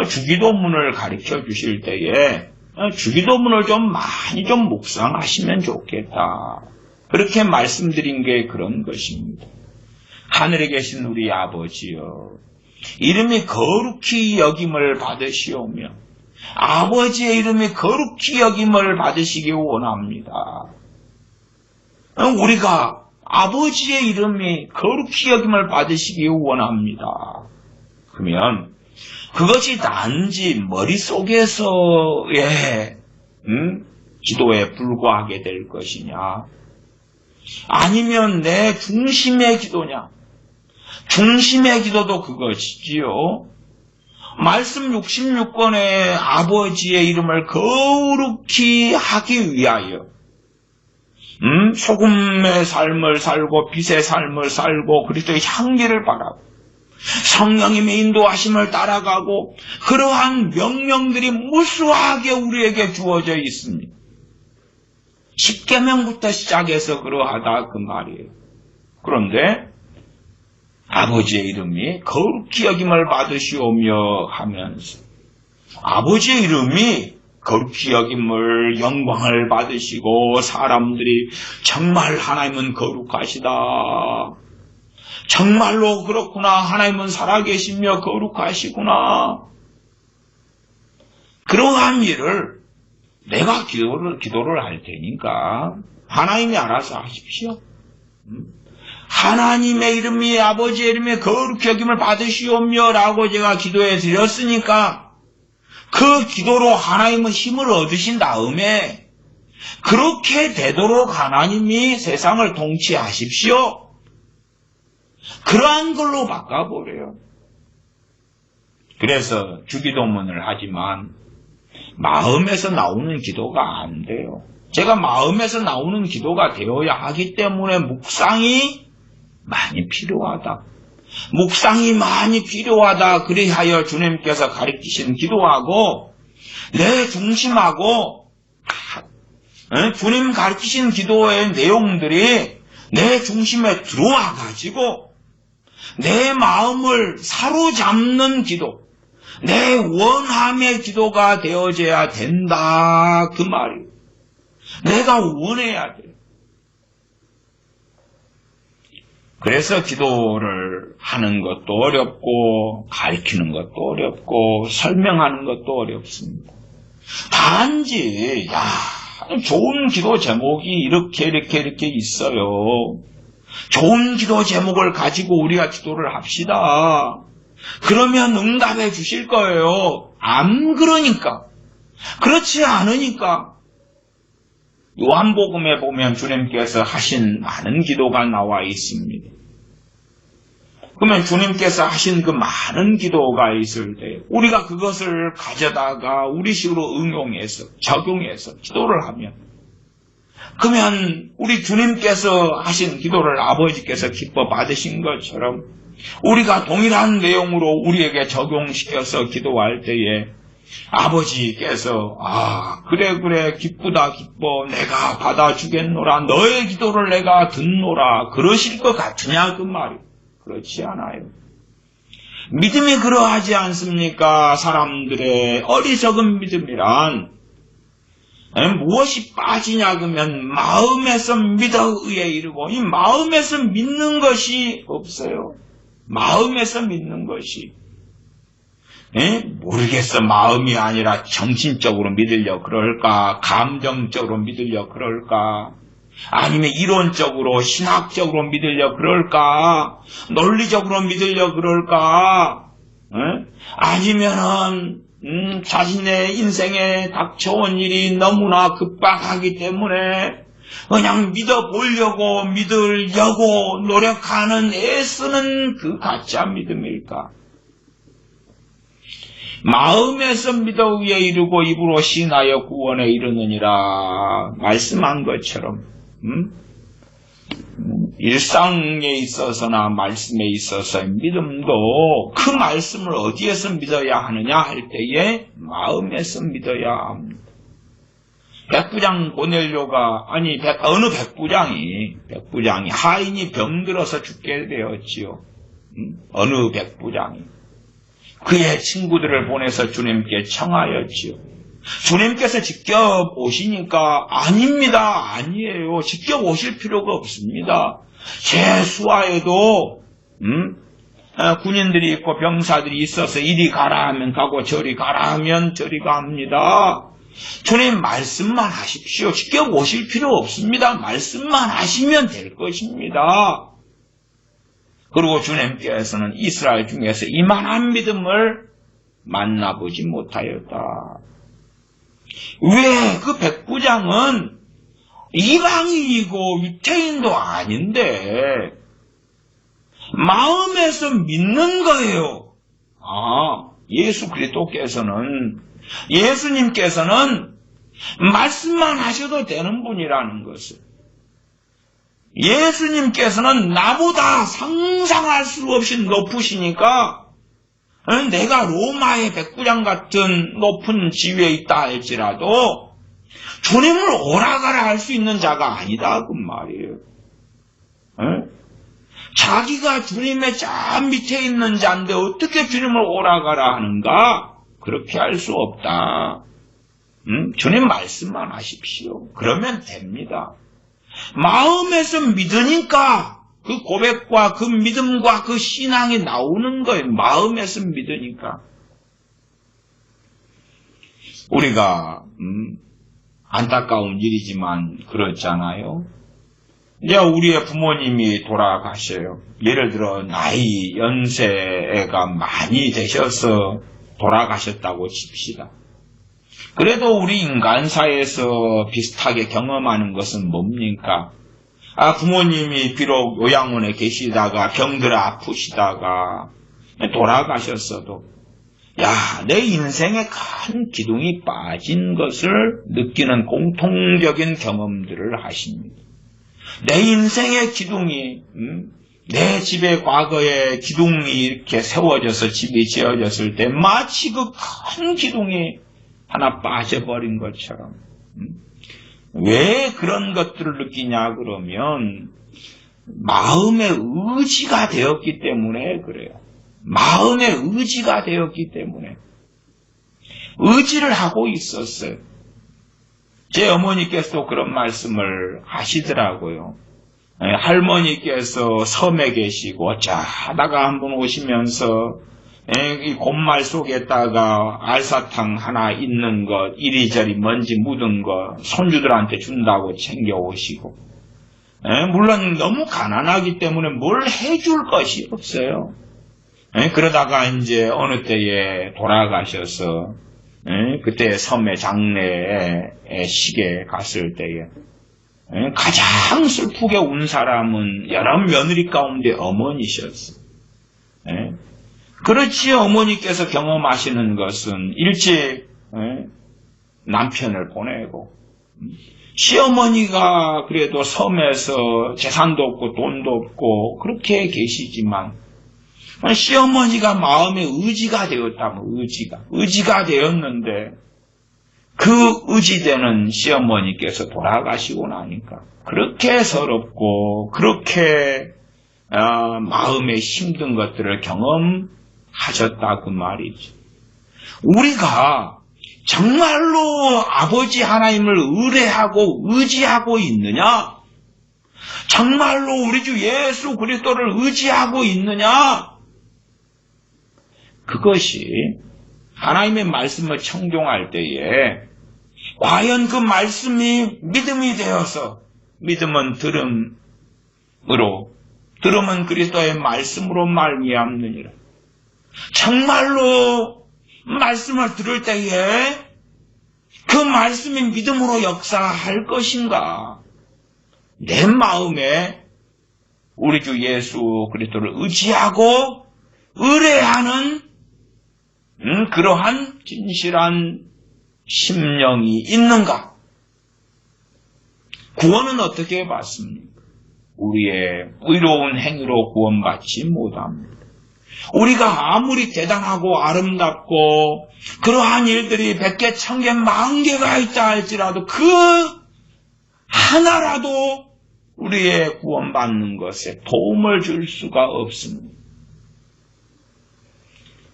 Speaker 1: 주기도문을 가르쳐 주실 때에 주기도문을 좀 많이 좀 묵상하시면 좋겠다. 그렇게 말씀드린 게 그런 것입니다. 하늘에 계신 우리 아버지여, 이름이 거룩히 여김을 받으시오며 아버지의 이름이 거룩히 여김을 받으시기 원합니다. 우리가 아버지의 이름이 거룩히 여김을 받으시기 원합니다. 그러면 그것이 단지 머릿속에서의 기도에 불과하게 될 것이냐, 아니면 내 중심의 기도냐? 중심의 기도도 그것이지요. 말씀 66권의 아버지의 이름을 거룩히 하기 위하여 소금의 삶을 살고 빛의 삶을 살고 그리스도의 향기를 바라고 성령님의 인도하심을 따라가고 그러한 명령들이 무수하게 우리에게 주어져 있습니다. 10계명부터 시작해서 그러하다 그 말이에요. 그런데 아버지의 이름이 거룩히 여김을 받으시오며 하면서 아버지의 이름이 거룩히 여김을 영광을 받으시고 사람들이 정말 하나님은 거룩하시다, 정말로 그렇구나, 하나님은 살아계시며 거룩하시구나, 그러한 일을 내가 기도를 할 테니까 하나님이 알아서 하십시오. 하나님의 이름이 아버지의 이름이 거룩히 여김을 받으시오며 라고 제가 기도해 드렸으니까 그 기도로 하나님은 힘을 얻으신 다음에 그렇게 되도록 하나님이 세상을 통치하십시오. 그러한 걸로 바꿔버려요. 그래서 주기도문을 하지만 마음에서 나오는 기도가 안 돼요. 제가 마음에서 나오는 기도가 되어야 하기 때문에 묵상이 많이 필요하다. 묵상이 많이 필요하다. 그리하여 주님께서 가르치신 기도하고 내 중심하고 주님 가르치신 기도의 내용들이 내 중심에 들어와 가지고 내 마음을 사로잡는 기도, 내 원함의 기도가 되어져야 된다. 그 말이에요. 내가 원해야 돼요. 그래서 기도를 하는 것도 어렵고 가르치는 것도 어렵고 설명하는 것도 어렵습니다. 단지 좋은 기도 제목이 이렇게 있어요. 좋은 기도 제목을 가지고 우리가 기도를 합시다. 그러면 응답해 주실 거예요. 안 그러니까. 그렇지 않으니까. 요한복음에 보면 주님께서 하신 많은 기도가 나와 있습니다. 그러면 주님께서 하신 그 많은 기도가 있을 때 우리가 그것을 가져다가 우리식으로 응용해서 적용해서 기도를 하면, 그러면 우리 주님께서 하신 기도를 아버지께서 기뻐 받으신 것처럼 우리가 동일한 내용으로 우리에게 적용시켜서 기도할 때에 아버지께서 그래 기쁘다 기뻐, 내가 받아주겠노라, 너의 기도를 내가 듣노라, 그러실 것 같으냐 그 말이. 그렇지 않아요. 믿음이 그러하지 않습니까? 사람들의 어리석은 믿음이란 무엇이 빠지냐 그러면 마음에서 믿어 의에 이르고, 이 마음에서 믿는 것이 없어요. 마음에서 믿는 것이. 모르겠어. 마음이 아니라 정신적으로 믿으려 그럴까? 감정적으로 믿으려 그럴까? 아니면 이론적으로 신학적으로 믿으려 그럴까? 논리적으로 믿으려 그럴까? 아니면은 자신의 인생에 닥쳐온 일이 너무나 급박하기 때문에 그냥 믿어보려고 믿으려고 노력하는 애쓰는 그 가짜 믿음일까? 마음에서 믿어 의에 이르고 입으로 시인하여 구원에 이르느니라 말씀한 것처럼 일상에 있어서나 말씀에 있어서의 믿음도 그 말씀을 어디에서 믿어야 하느냐 할 때에 마음에서 믿어야 합니다. 백부장 고넬료가 어느 백부장이 하인이 병들어서 죽게 되었지요. 어느 백부장이 그의 친구들을 보내서 주님께 청하였지요. 주님께서 직접 오시니까 아닙니다. 아니에요. 직접 오실 필요가 없습니다. 제 수하에도 군인들이 있고 병사들이 있어서 이리 가라 하면 가고 저리 가라 하면 저리 갑니다. 주님 말씀만 하십시오. 직접 오실 필요 없습니다. 말씀만 하시면 될 것입니다. 그리고 주님께서는 이스라엘 중에서 이만한 믿음을 만나보지 못하였다. 왜 그 백부장은 이방인이고 유태인도 아닌데 마음에서 믿는 거예요. 예수 그리스도께서는 예수님께서는 말씀만 하셔도 되는 분이라는 것을 예수님께서는 나보다 상상할 수 없이 높으시니까 내가 로마의 백부장 같은 높은 지위에 있다 할지라도 주님을 오라가라 할 수 있는 자가 아니다 그 말이에요. 자기가 주님의 저 밑에 있는 자인데 어떻게 주님을 오라가라 하는가? 그렇게 할 수 없다. 주님 말씀만 하십시오. 그러면 됩니다. 마음에서 믿으니까 그 고백과 그 믿음과 그 신앙이 나오는 거예요. 마음에서 믿으니까. 우리가 안타까운 일이지만 그렇잖아요. 이제 우리의 부모님이 돌아가셔요. 예를 들어 연세가 많이 되셔서 돌아가셨다고 칩시다. 그래도 우리 인간사에서 비슷하게 경험하는 것은 뭡니까? 부모님이 비록 요양원에 계시다가 병들어 아프시다가 돌아가셨어도 내 인생에 큰 기둥이 빠진 것을 느끼는 공통적인 경험들을 하십니다. 내 인생의 기둥이 내 집에 과거에 기둥이 이렇게 세워져서 집이 지어졌을 때 마치 그 큰 기둥이 하나 빠져버린 것처럼 왜 그런 것들을 느끼냐 그러면 마음의 의지가 되었기 때문에 그래요. 마음의 의지가 되었기 때문에 의지를 하고 있었어요. 제 어머니께서도 그런 말씀을 하시더라고요. 할머니께서 섬에 계시고 자다가 한번 오시면서 이 곰말 속에다가 알사탕 하나 있는 것, 이리저리 먼지 묻은 것 손주들한테 준다고 챙겨오시고 물론 너무 가난하기 때문에 뭘 해줄 것이 없어요. 그러다가 이제 어느 때에 돌아가셔서 그때 섬의 장례에 시계 갔을 때에 가장 슬프게 운 사람은 여러 며느리 가운데 어머니셨어요. 그렇지 어머니께서 경험하시는 것은 일찍 남편을 보내고 시어머니가 그래도 섬에서 재산도 없고 돈도 없고 그렇게 계시지만 시어머니가 마음의 의지가 되었다면 의지가 되었는데 그 의지되는 시어머니께서 돌아가시고 나니까 그렇게 서럽고 그렇게 마음에 힘든 것들을 경험하셨다 그 말이죠. 우리가 정말로 아버지 하나님을 의뢰하고 의지하고 있느냐? 정말로 우리 주 예수 그리스도를 의지하고 있느냐? 그것이 하나님의 말씀을 청종할 때에 과연 그 말씀이 믿음이 되어서 믿음은 들음으로 들음은 그리스도의 말씀으로 말미암느니라. 정말로 말씀을 들을 때에 그 말씀이 믿음으로 역사할 것인가? 내 마음에 우리 주 예수 그리스도를 의지하고 의뢰하는 그러한 진실한 심령이 있는가? 구원은 어떻게 받습니까? 우리의 의로운 행위로 구원받지 못합니다. 우리가 아무리 대단하고 아름답고 그러한 일들이 100개, 1000개, 10,000개가 있다 할지라도 그 하나라도 우리의 구원받는 것에 도움을 줄 수가 없습니다.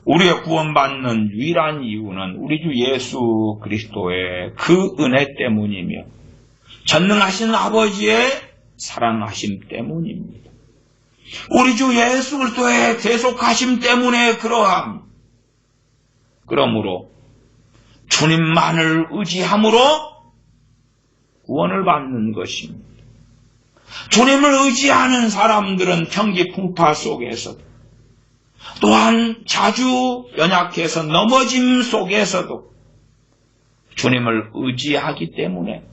Speaker 1: 우리의 구원받는 유일한 이유는 우리 주 예수 그리스도의 그 은혜 때문이며 전능하신 아버지의 사랑하심 때문입니다. 우리 주 예수 그리스도의 대속하심 때문에 그러함. 그러므로 주님만을 의지함으로 구원을 받는 것입니다. 주님을 의지하는 사람들은 평기풍파 속에서도 또한 자주 연약해서 넘어짐 속에서도 주님을 의지하기 때문에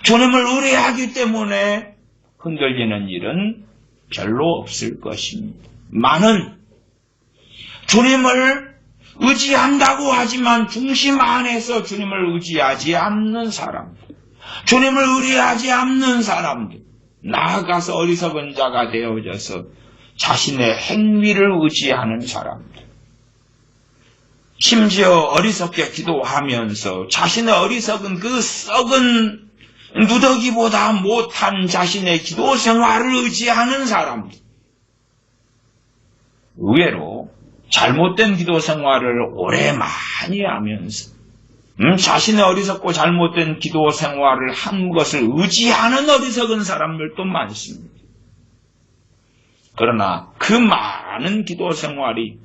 Speaker 1: 주님을 의뢰하기 때문에 흔들리는 일은 별로 없을 것입니다. 많은 주님을 의지한다고 하지만 중심 안에서 주님을 의지하지 않는 사람들, 주님을 의뢰하지 않는 사람들, 나아가서 어리석은 자가 되어져서 자신의 행위를 의지하는 사람들, 심지어 어리석게 기도하면서 자신의 어리석은 그 썩은 누더기보다 못한 자신의 기도 생활을 의지하는 사람들, 의외로 잘못된 기도 생활을 오래 많이 하면서 자신의 어리석고 잘못된 기도 생활을 한 것을 의지하는 어리석은 사람들도 많습니다. 그러나 그 많은 기도 생활이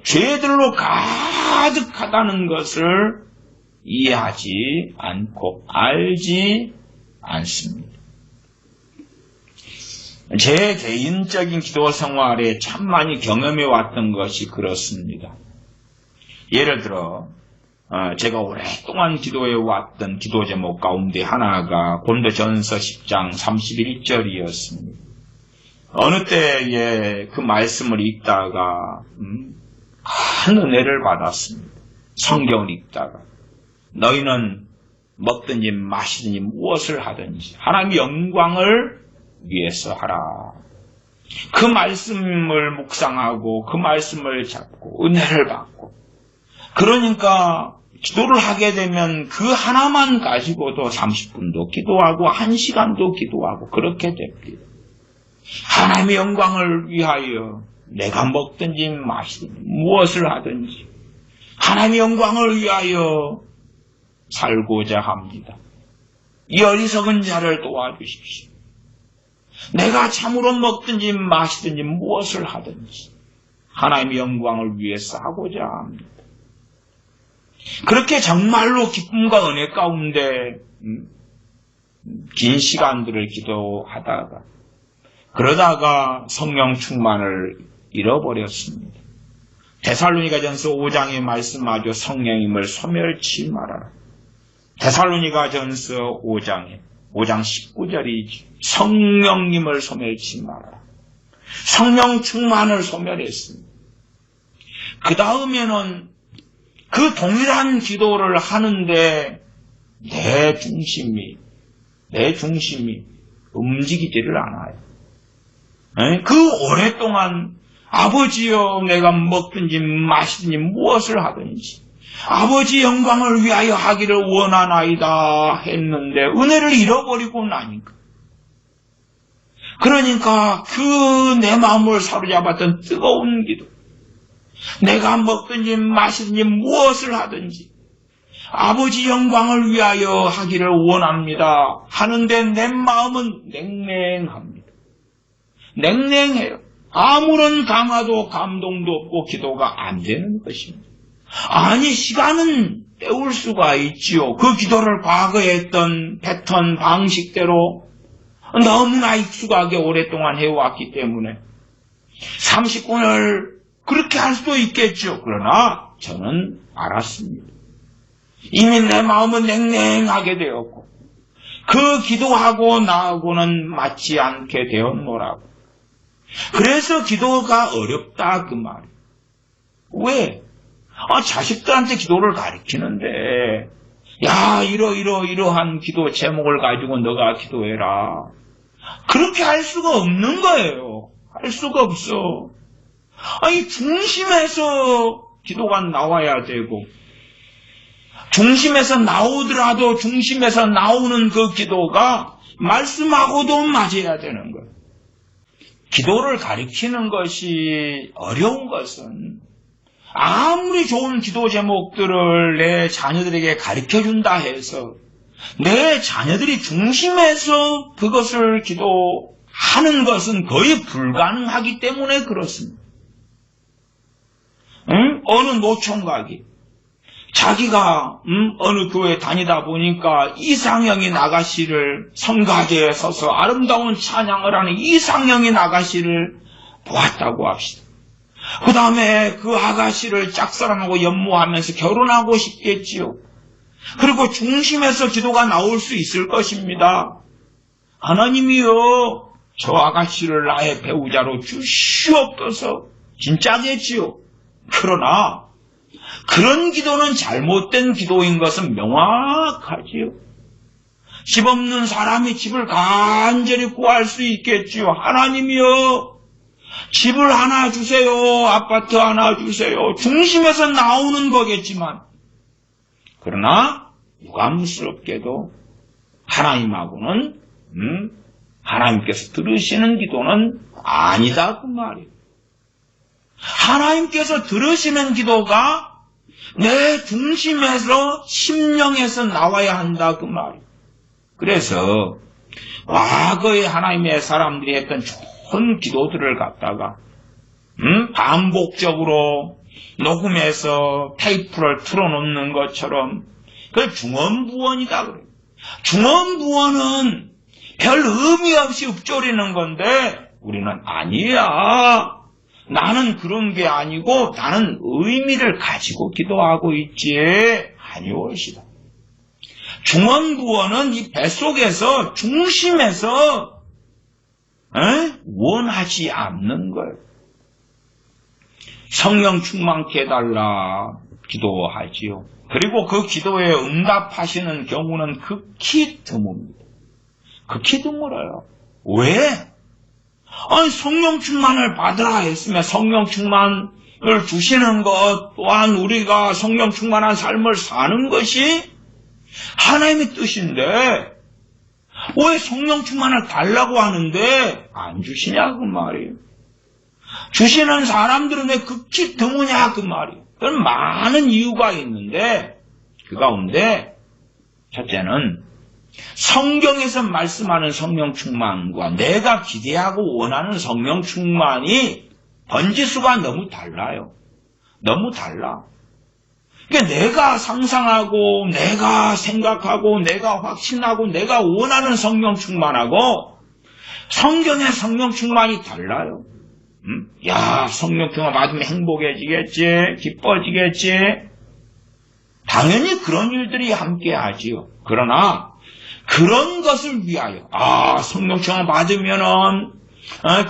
Speaker 1: 죄들로 가득하다는 것을 이해하지 않고 알지 않습니다. 제 개인적인 기도 생활에 참 많이 경험해 왔던 것이 그렇습니다. 예를 들어 제가 오랫동안 기도해 왔던 기도 제목 가운데 하나가 고린도전서 10장 31절이었습니다. 어느 때에 그 말씀을 읽다가 큰 은혜를 받았습니다. 성경을 읽다가 너희는 먹든지 마시든지 무엇을 하든지 하나님의 영광을 위해서 하라. 그 말씀을 묵상하고 그 말씀을 잡고 은혜를 받고 그러니까 기도를 하게 되면 그 하나만 가지고도 30분도 기도하고 1시간도 기도하고 그렇게 됩니다. 하나님의 영광을 위하여 내가 먹든지 마시든지 무엇을 하든지 하나님의 영광을 위하여 살고자 합니다. 이 어리석은 자를 도와주십시오. 내가 참으로 먹든지 마시든지 무엇을 하든지 하나님의 영광을 위해서 하고자 합니다. 그렇게 정말로 기쁨과 은혜 가운데 긴 시간들을 기도하다가 그러다가 성령 충만을 잃어버렸습니다. 데살로니가전서 5장의 말씀마저 성령임을 소멸치 말아라. 데살로니가전서 5장 19절이 성령님을 소멸치 말아라. 성령 충만을 소멸했습니다. 그 다음에는 그 동일한 기도를 하는데 내 중심이 움직이지를 않아요. 그 오랫동안 아버지여 내가 먹든지 마시든지 무엇을 하든지 아버지 영광을 위하여 하기를 원하나이다 했는데 은혜를 잃어버리고 나니까 그러니까 그 내 마음을 사로잡았던 뜨거운 기도 내가 먹든지 마시든지 무엇을 하든지 아버지 영광을 위하여 하기를 원합니다 하는데 내 마음은 냉랭합니다. 냉랭해요. 아무런 강화도 감동도 없고 기도가 안 되는 것입니다. 아니 시간은 때울 수가 있지요. 그 기도를 과거에 했던 패턴 방식대로 너무나 익숙하게 오랫동안 해왔기 때문에 30분을 그렇게 할 수도 있겠죠. 그러나 저는 알았습니다. 이미 내 마음은 냉랭하게 되었고 그 기도하고 나하고는 맞지 않게 되었노라고. 그래서 기도가 어렵다 그 말이에요. 왜? 자식들한테 기도를 가르치는데, 야, 이러한 기도 제목을 가지고 너가 기도해라. 그렇게 할 수가 없는 거예요. 할 수가 없어. 아니, 중심에서 기도가 나와야 되고, 중심에서 나오더라도 중심에서 나오는 그 기도가 말씀하고도 맞아야 되는 거예요. 기도를 가리키는 것이 어려운 것은 아무리 좋은 기도 제목들을 내 자녀들에게 가르쳐준다 해서 내 자녀들이 중심에서 그것을 기도하는 것은 거의 불가능하기 때문에 그렇습니다. 어느 노총각이 자기가 어느 교회 다니다 보니까 이상형인 아가씨를 성가대에 서서 아름다운 찬양을 하는 이상형인 아가씨를 보았다고 합시다. 그 다음에 그 아가씨를 짝사랑하고 연모하면서 결혼하고 싶겠지요. 그리고 중심에서 기도가 나올 수 있을 것입니다. 하나님이여, 저 아가씨를 나의 배우자로 주시옵소서. 진짜겠지요. 그러나 그런 기도는 잘못된 기도인 것은 명확하지요. 집 없는 사람이 집을 간절히 구할 수 있겠지요. 하나님이여, 집을 하나 주세요. 아파트 하나 주세요. 중심에서 나오는 거겠지만, 그러나 유감스럽게도 하나님하고는 하나님께서 들으시는 기도는 아니다 그 말이에요. 하나님께서 들으시는 기도가 내 중심에서 심령에서 나와야 한다 그 말이에요. 그래서 과거에 하나님의 사람들이 했던 좋은 기도들을 갖다가 반복적으로 녹음해서 테이프를 틀어놓는 것처럼 그걸 중언부언이다 그래요. 중언부언은 별 의미 없이 읊조리는 건데 우리는 아니야. 나는 그런 게 아니고 나는 의미를 가지고 기도하고 있지 아니오시다. 중언부언은 이 뱃속에서 중심에서 원하지 않는 거예요. 성령 충만케 해달라 기도하지요. 그리고 그 기도에 응답하시는 경우는 극히 드뭅니다. 극히 드물어요. 왜? 아니, 성령 충만을 받으라 했으면 성령 충만을 주시는 것 또한 우리가 성령 충만한 삶을 사는 것이 하나님의 뜻인데 왜 성령 충만을 달라고 하는데 안 주시냐 그 말이에요. 주시는 사람들은 왜 극히 드무냐 그 말이에요. 그건 많은 이유가 있는데 그 가운데 첫째는 성경에서 말씀하는 성령 충만과 내가 기대하고 원하는 성령 충만이 번지수가 너무 달라요. 너무 달라. 그러니까 내가 상상하고 내가 생각하고 내가 확신하고 내가 원하는 성령 충만하고 성경의 성령 충만이 달라요. 야, 성령 충만 받으면 행복해지겠지, 기뻐지겠지. 당연히 그런 일들이 함께하지요. 그러나 그런 것을 위하여 성령 충만 받으면은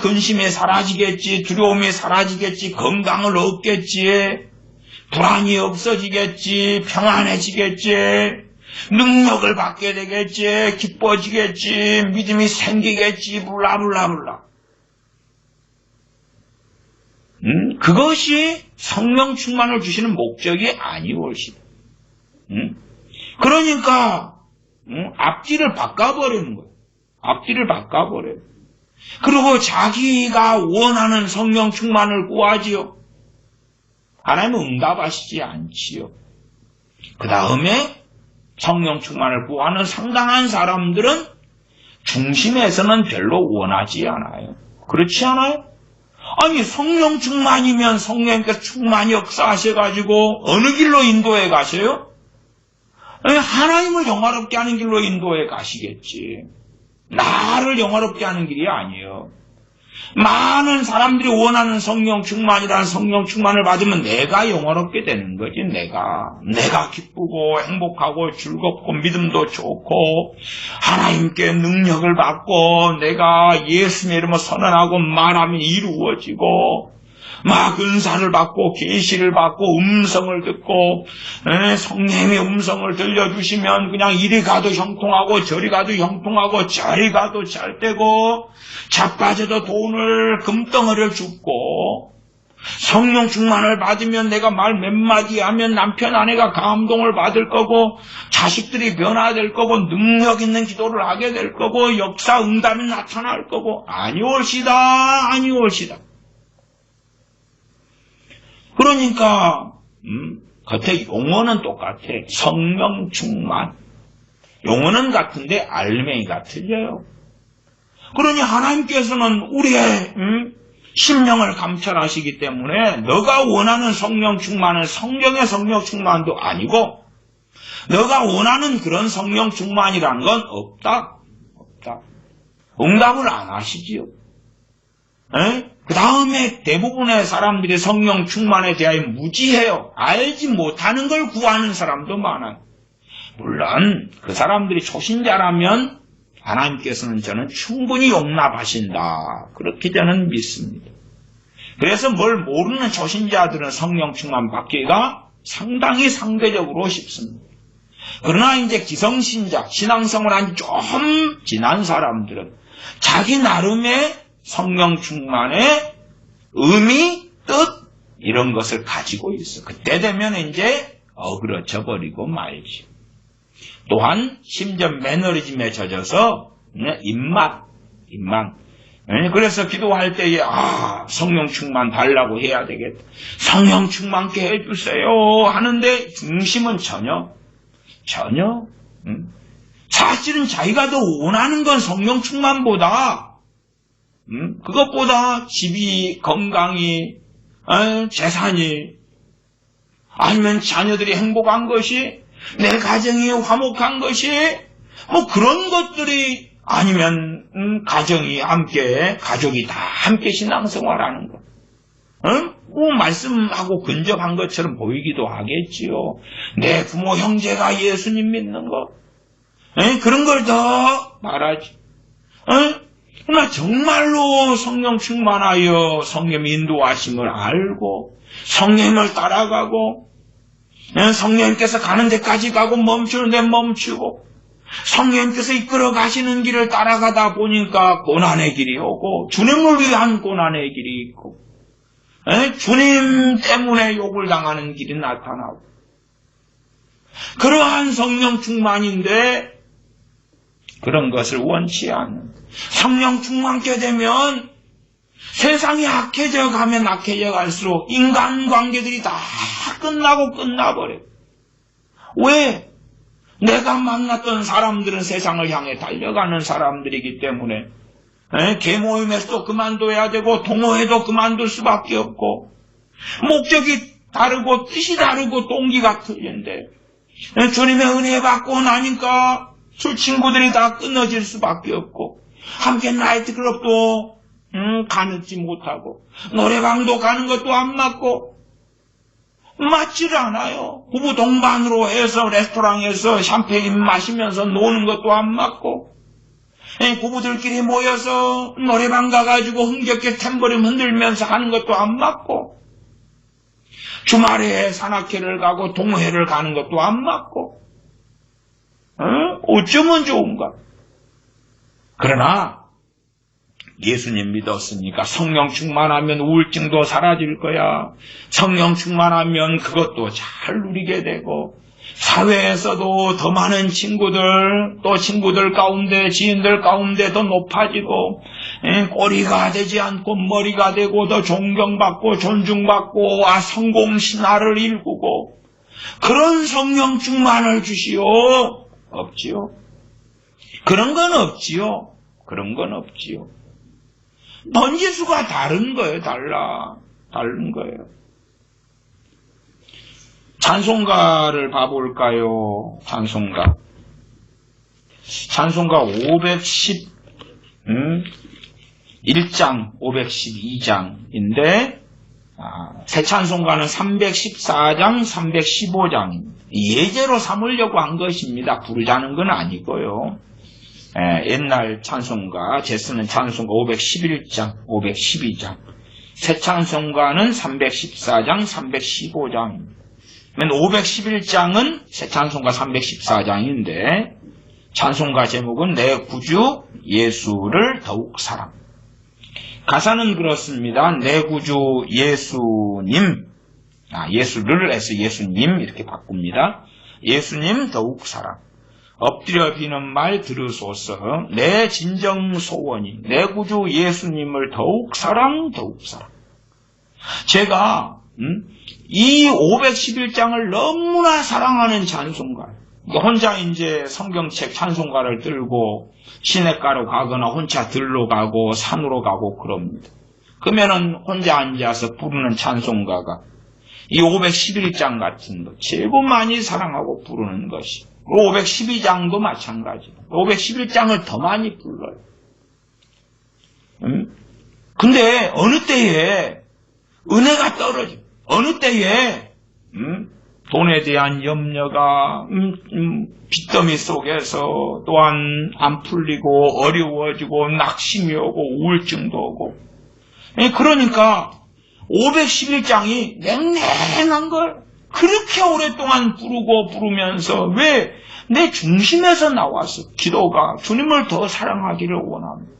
Speaker 1: 근심이 사라지겠지, 두려움이 사라지겠지, 건강을 얻겠지, 불안이 없어지겠지, 평안해지겠지, 능력을 받게 되겠지, 기뻐지겠지, 믿음이 생기겠지, 블라블라블라. 그것이 성령 충만을 주시는 목적이 아니올시다. 그러니까 앞뒤를 바꿔버리는 거예요. 앞뒤를 바꿔버려요. 그리고 자기가 원하는 성령 충만을 구하지요. 하나님은 응답하시지 않지요. 그 다음에 성령 충만을 구하는 상당한 사람들은 중심에서는 별로 원하지 않아요. 그렇지 않아요? 아니, 성령 충만이면 성령께서 충만히 역사하셔가지고 어느 길로 인도해 가세요? 아니, 하나님을 영화롭게 하는 길로 인도해 가시겠지. 나를 영화롭게 하는 길이 아니에요. 많은 사람들이 원하는 성령 충만이라는 성령 충만을 받으면 내가 영화롭게 되는 거지. 내가 기쁘고 행복하고 즐겁고 믿음도 좋고 하나님께 능력을 받고 내가 예수님의 이름을 선언하고 말하면 이루어지고 막 은사를 받고 계시를 받고 음성을 듣고 성령의 음성을 들려주시면 그냥 이리 가도 형통하고 저리 가도 형통하고 저리 가도 잘 되고 자빠져도 돈을 금덩어리를 줍고 성령 충만을 받으면 내가 말 몇 마디 하면 남편 아내가 감동을 받을 거고 자식들이 변화될 거고 능력 있는 기도를 하게 될 거고 역사 응답이 나타날 거고 아니올시다. 그러니까 겉에 용어는 똑같아. 성령 충만. 용어는 같은데 알맹이가 틀려요. 그러니 하나님께서는 우리의 심령을 감찰하시기 때문에 너가 원하는 성령 충만은 성령의 성령 충만도 아니고 너가 원하는 그런 성령 충만이라는 건 없다. 응답을 안 하시지요. 그 다음에 대부분의 사람들이 성령 충만에 대하여 무지해요. 알지 못하는 걸 구하는 사람도 많아요. 물론 그 사람들이 초신자라면 하나님께서는 저는 충분히 용납하신다. 그렇게 저는 믿습니다. 그래서 뭘 모르는 초신자들은 성령 충만 받기가 상당히 상대적으로 쉽습니다. 그러나 이제 기성신자, 신앙생활 한 좀 지난 사람들은 자기 나름의 성령 충만의 의미, 뜻 이런 것을 가지고 있어. 그때 되면 이제 어그러져 버리고 말지. 또한 심지어 매너리즘에 젖어서 입만. 그래서 기도할 때에 성령 충만 달라고 해야 되겠다. 성령 충만케 해주세요 하는데 중심은 전혀. 사실은 자기가 더 원하는 건 성령 충만보다 그것보다 집이, 건강이, 재산이, 아니면 자녀들이 행복한 것이, 내 가정이 화목한 것이, 뭐 그런 것들이 아니면 가정이 함께, 가족이 다 함께 신앙생활하는 것. 뭐 말씀하고 근접한 것처럼 보이기도 하겠지요. 내 부모 형제가 예수님 믿는 것. 그런 걸 더 말하지. 그러나 정말로 성령 충만하여 성령의 인도하심을 알고 성령을 따라가고 성령님께서 가는 데까지 가고 멈추는 데 멈추고 성령님께서 이끌어 가시는 길을 따라가다 보니까 고난의 길이 오고 주님을 위한 고난의 길이 있고 주님 때문에 욕을 당하는 길이 나타나고 그러한 성령 충만인데 그런 것을 원치 않는 성령 충만케 되면 세상이 악해져 가면 악해져 갈수록 인간관계들이 다 끝나버려. 왜? 내가 만났던 사람들은 세상을 향해 달려가는 사람들이기 때문에 계모임에서도 그만둬야 되고 동호회도 그만둘 수밖에 없고 목적이 다르고 뜻이 다르고 동기가 틀린데 주님의 은혜 받고 나니까 술 친구들이 다 끊어질 수밖에 없고 함께 나이트클럽도 가지 못하고 노래방도 가는 것도 안 맞고 맞질 않아요. 부부 동반으로 해서 레스토랑에서 샴페인 마시면서 노는 것도 안 맞고 부부들끼리 모여서 노래방 가가지고 흥겹게 탬버린 흔들면서 하는 것도 안 맞고 주말에 산악회를 가고 동호회를 가는 것도 안 맞고 어쩌면 좋은가? 그러나 예수님 믿었으니까 성령 충만하면 우울증도 사라질 거야. 성령 충만하면 그것도 잘 누리게 되고 사회에서도 더 많은 친구들 또 친구들 가운데 지인들 가운데 더 높아지고 꼬리가 되지 않고 머리가 되고 더 존경받고 존중받고 성공 신화를 일구고 그런 성령 충만을 주시오. 없지요. 그런 건 없지요. 번지수가 다른 거예요. 다른 거예요. 찬송가를 봐볼까요? 찬송가 511장, 512장인데 새 찬송가는 314장, 315장입니다. 예제로 삼으려고 한 것입니다. 부르자는 건 아니고요. 옛날 찬송가, 제 쓰는 찬송가 511장, 512장 새 찬송가는 314장, 315장입니다. 511장은 새 찬송가 314장인데 찬송가 제목은 내 구주 예수를 더욱 사랑. 가사는 그렇습니다. 내 구주 예수님, 예수를 해서 예수님 이렇게 바꿉니다. 예수님 더욱 사랑. 엎드려 비는 말 들으소서. 내 진정 소원이 내 구주 예수님을 더욱 사랑, 더욱 사랑. 제가 이 511장을 너무나 사랑하는 찬송가예요. 혼자 이제 성경책 찬송가를 들고 시냇가로 가거나 혼자 들로 가고 산으로 가고 그럽니다. 그러면은 혼자 앉아서 부르는 찬송가가 이 511장 같은 거 제법 많이 사랑하고 부르는 것이 512장도 마찬가지로 511장을 더 많이 불러요. 근데 어느 때에 은혜가 떨어져. 어느 때에 돈에 대한 염려가 빚더미 속에서 또한 안 풀리고 어려워지고 낙심이 오고 우울증도 오고. 그러니까 511장이 냉랭한 걸 그렇게 오랫동안 부르면서 왜 내 중심에서 나와서 기도가 주님을 더 사랑하기를 원합니다.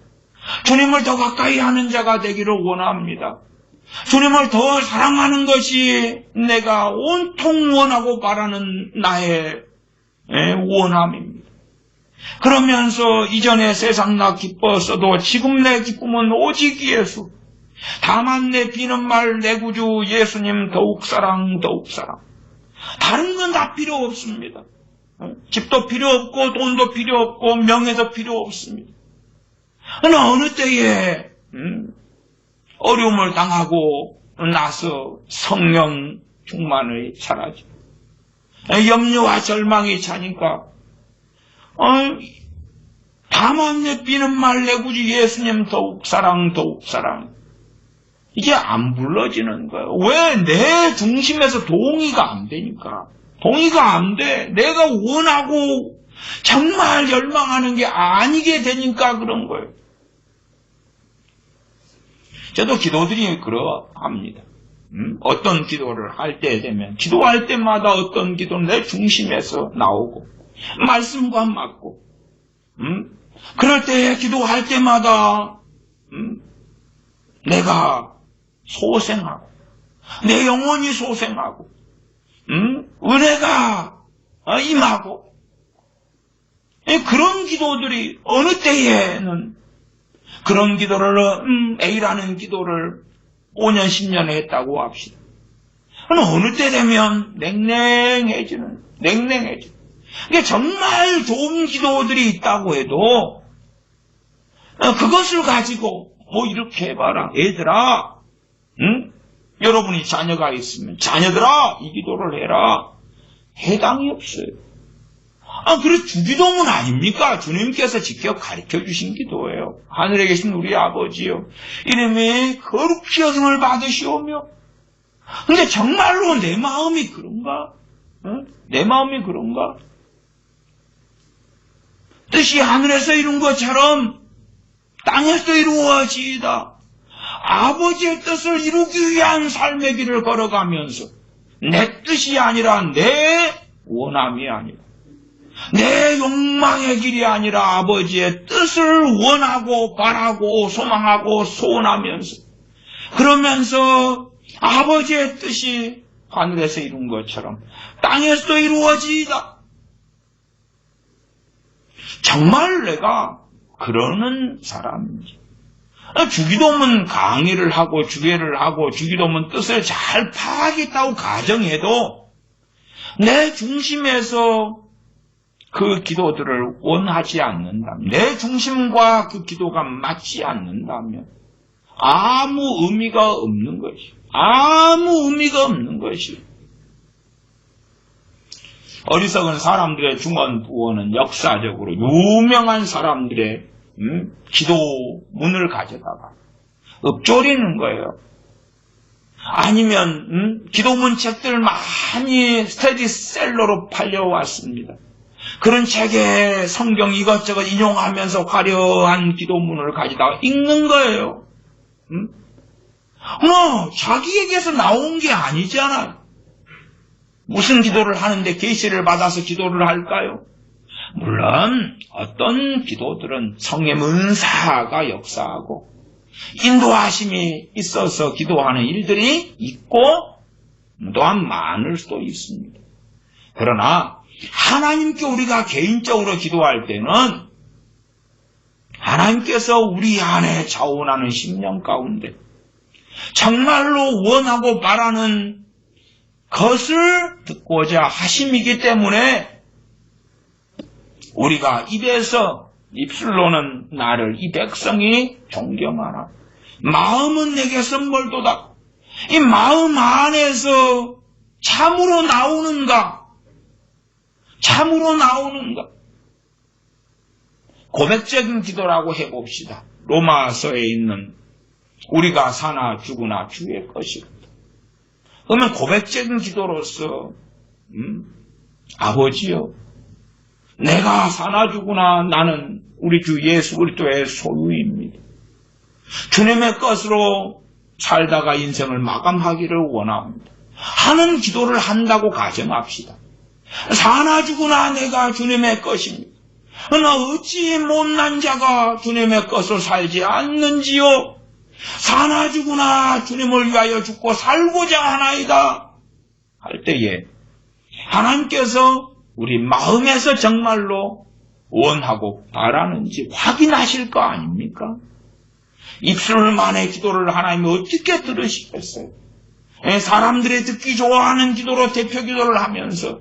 Speaker 1: 주님을 더 가까이 하는 자가 되기를 원합니다. 주님을 더 사랑하는 것이 내가 온통 원하고 바라는 나의 원함입니다. 그러면서 이전에 세상 나 기뻤어도 지금 내 기쁨은 오직 예수. 다만 내 비는 말 내 구주 예수님 더욱 사랑, 더욱 사랑. 다른 건 다 필요 없습니다. 집도 필요 없고 돈도 필요 없고 명예도 필요 없습니다. 어느 때에 어려움을 당하고 나서 성령 충만의 차라지 염려와 절망이 차니까 다만 내 비는 말 내 구주 예수님 더욱 사랑, 더욱 사랑. 이게 안 불러지는 거예요. 왜? 내 중심에서 동의가 안 되니까. 동의가 안 돼. 내가 원하고 정말 열망하는 게 아니게 되니까 그런 거예요. 저도 기도들이 그러합니다. 어떤 기도를 할 때 되면 기도할 때마다 어떤 기도는 내 중심에서 나오고 말씀과 맞고 그럴 때 기도할 때마다 내가 소생하고 내 영혼이 소생하고 은혜가 임하고 그런 기도들이 어느 때에는 그런 기도를 A라는 기도를 5년 10년 했다고 합시다. 어느 때 되면 냉랭해지는 이게 정말 좋은 기도들이 있다고 해도 그것을 가지고 이렇게 해봐라. 얘들아 여러분이 자녀가 있으면 자녀들아 이 기도를 해라. 해당이 없어요. 그래 주기도문 아닙니까? 주님께서 직접 가르쳐 주신 기도예요. 하늘에 계신 우리 아버지요 이름이 거룩히 여김을 받으시오며. 근데 정말로 내 마음이 그런가? 내 마음이 그런가? 뜻이 하늘에서 이룬 것처럼 땅에서 이루어지이다. 아버지의 뜻을 이루기 위한 삶의 길을 걸어가면서 내 뜻이 아니라 내 원함이 아니라 내 욕망의 길이 아니라 아버지의 뜻을 원하고 바라고 소망하고 소원하면서 그러면서 아버지의 뜻이 하늘에서 이룬 것처럼 땅에서도 이루어지이다. 정말 내가 그러는 사람인지. 주기도문 강의를 하고 주례를 하고 주기도문 뜻을 잘 파악했다고 가정해도 내 중심에서 그 기도들을 원하지 않는다면, 내 중심과 그 기도가 맞지 않는다면 아무 의미가 없는 것이. 아무 의미가 없는 것이. 어리석은 사람들의 중언부언은 역사적으로 유명한 사람들의 기도문을 가져다가 읊조리는 거예요. 아니면 기도문 책들 많이 스테디셀러로 팔려왔습니다. 그런 책에 성경 이것저것 인용하면서 화려한 기도문을 가져다가 읽는 거예요. 자기에게서 나온 게 아니잖아요. 무슨 기도를 하는데 계시를 받아서 기도를 할까요? 물론 어떤 기도들은 성령 은사가 역사하고 인도하심이 있어서 기도하는 일들이 있고 또한 많을 수도 있습니다. 그러나 하나님께 우리가 개인적으로 기도할 때는 하나님께서 우리 안에 자원하는 심령 가운데 정말로 원하고 바라는 것을 듣고자 하심이기 때문에 우리가 입술로는 나를 이 백성이 존경하나 마음은 내게서 멀도다. 이 마음 안에서 참으로 나오는가? 고백적인 기도라고 해봅시다. 로마서에 있는 우리가 사나 죽으나 주의 것이다. 그러면 고백적인 기도로서 아버지여, 내가 사나 죽으나 나는 우리 주 예수 그리스도의 소유입니다. 주님의 것으로 살다가 인생을 마감하기를 원합니다. 하는 기도를 한다고 가정합시다. 사나 죽으나 내가 주님의 것입니다. 그러나 어찌 못난 자가 주님의 것으로 살지 않는지요? 사나 죽으나 주님을 위하여 죽고 살고자 하나이다 할 때에 하나님께서 우리 마음에서 정말로 원하고 바라는지 확인하실 거 아닙니까? 입술만의 기도를 하나님이 어떻게 들으시겠어요? 사람들이 듣기 좋아하는 기도로 대표 기도를 하면서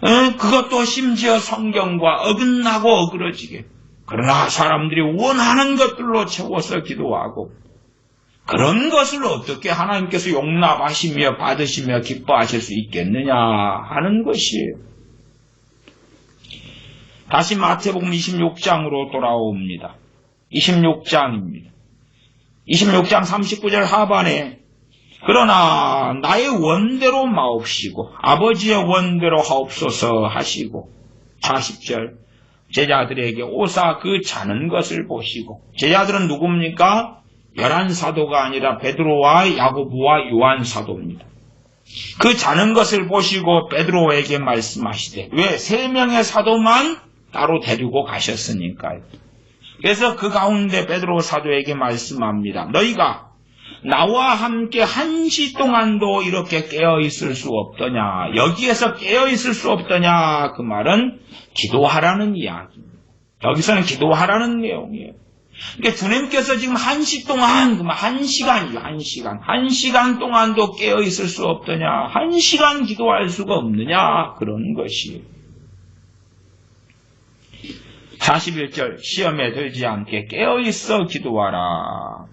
Speaker 1: 그것도 심지어 성경과 어긋나고 어그러지게, 그러나 사람들이 원하는 것들로 채워서 기도하고, 그런 것을 어떻게 하나님께서 용납하시며 받으시며 기뻐하실 수 있겠느냐 하는 것이에요. 다시 마태복음 26장으로 돌아옵니다. 26장입니다. 26장 39절 하반에 그러나 나의 원대로 마옵시고 아버지의 원대로 하옵소서 하시고, 40절 제자들에게 오사 그 자는 것을 보시고, 제자들은 누굽니까? 11사도가 아니라 베드로와 야고보와 요한 사도입니다. 그 자는 것을 보시고 베드로에게 말씀하시되, 왜 3명의 사도만 따로 데리고 가셨으니까요. 그래서 그 가운데 베드로 사도에게 말씀합니다. 너희가 나와 함께 1시 동안도 이렇게 깨어있을 수 없더냐, 여기에서 깨어있을 수 없더냐, 그 말은 기도하라는 이야기입니다. 여기서는 기도하라는 내용이에요. 그러니까 주님께서 지금 1시 동안, 그러면 1시간이죠. 1시간 동안도 깨어있을 수 없더냐, 1시간 기도할 수가 없느냐, 그런 것이에요. 41절 시험에 들지 않게 깨어있어 기도하라.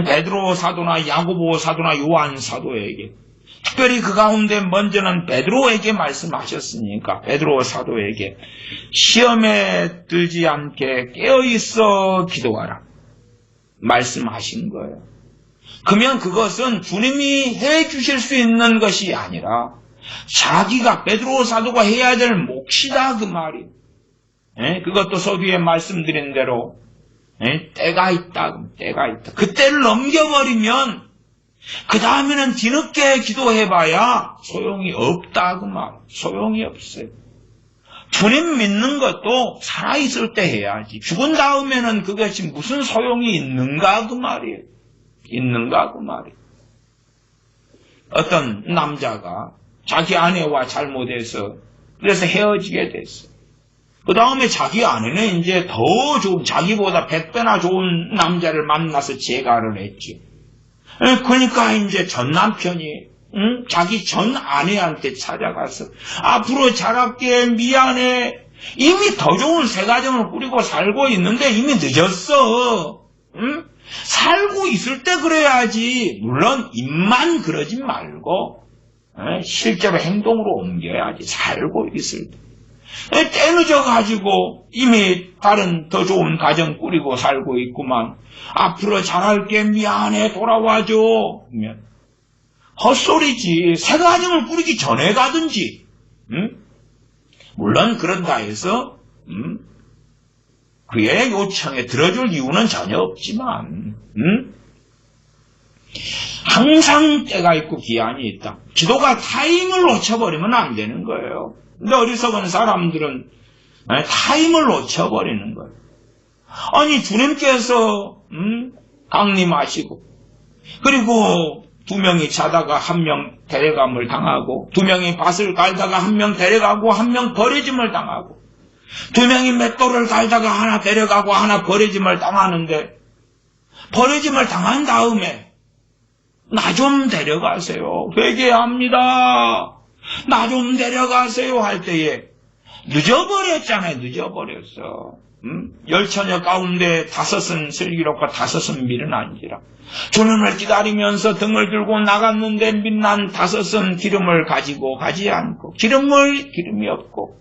Speaker 1: 베드로 사도나 야고보 사도나 요한 사도에게, 특별히 그 가운데 먼저는 베드로에게 말씀하셨으니까 베드로 사도에게 시험에 들지 않게 깨어있어 기도하라 말씀하신 거예요. 그러면 그것은 주님이 해주실 수 있는 것이 아니라 자기가, 베드로 사도가 해야 될 몫이다 그 말이에요. 그것도 서두에 말씀드린 대로 때가 있다. 그 때를 넘겨버리면 그 다음에는 뒤늦게 기도해봐야 소용이 없다 그 말. 소용이 없어요. 주님 믿는 것도 살아있을 때 해야지. 죽은 다음에는 그것이 무슨 소용이 있는가 그 말이에요. 어떤 남자가 자기 아내와 잘못해서 그래서 헤어지게 됐어요. 그 다음에 자기 아내는 이제 더 좋은, 자기보다 100배나 좋은 남자를 만나서 재가를 했지. 그러니까 이제 전 남편이, 자기 전 아내한테 찾아가서, 앞으로 잘할게, 미안해. 이미 더 좋은 새 가정을 꾸리고 살고 있는데 이미 늦었어. 살고 있을 때 그래야지. 물론 입만 그러지 말고, 실제로 행동으로 옮겨야지. 살고 있을 때. 때 늦어가지고 이미 다른 더 좋은 가정 꾸리고 살고 있구만. 앞으로 잘할게, 미안해, 돌아와줘. 그러면 헛소리지. 새 가정을 꾸리기 전에 가든지. 물론 그런다 해서 그의 요청에 들어줄 이유는 전혀 없지만 항상 때가 있고 기한이 있다. 기도가 타임을 놓쳐버리면 안 되는 거예요. 근데 어리석은 사람들은 타임을 놓쳐버리는 거예요. 아니 주님께서 강림하시고 그리고 2명이 자다가 1명 데려감을 당하고 2명이 밭을 갈다가 1명 데려가고 1명 버려짐을 당하고 2명이 맷돌을 갈다가 하나 데려가고 하나 버려짐을 당하는데 버려짐을 당한 다음에 나 좀 데려가세요. 회개합니다. 나 좀 데려가세요 할 때에 늦어버렸잖아요. 늦어버렸어. 열처녀 가운데 5은 슬기롭고 5은 미련한지라. 주님을 기다리면서 등을 들고 나갔는데 민난 5은 기름을 가지고 가지 않고 기름이 없고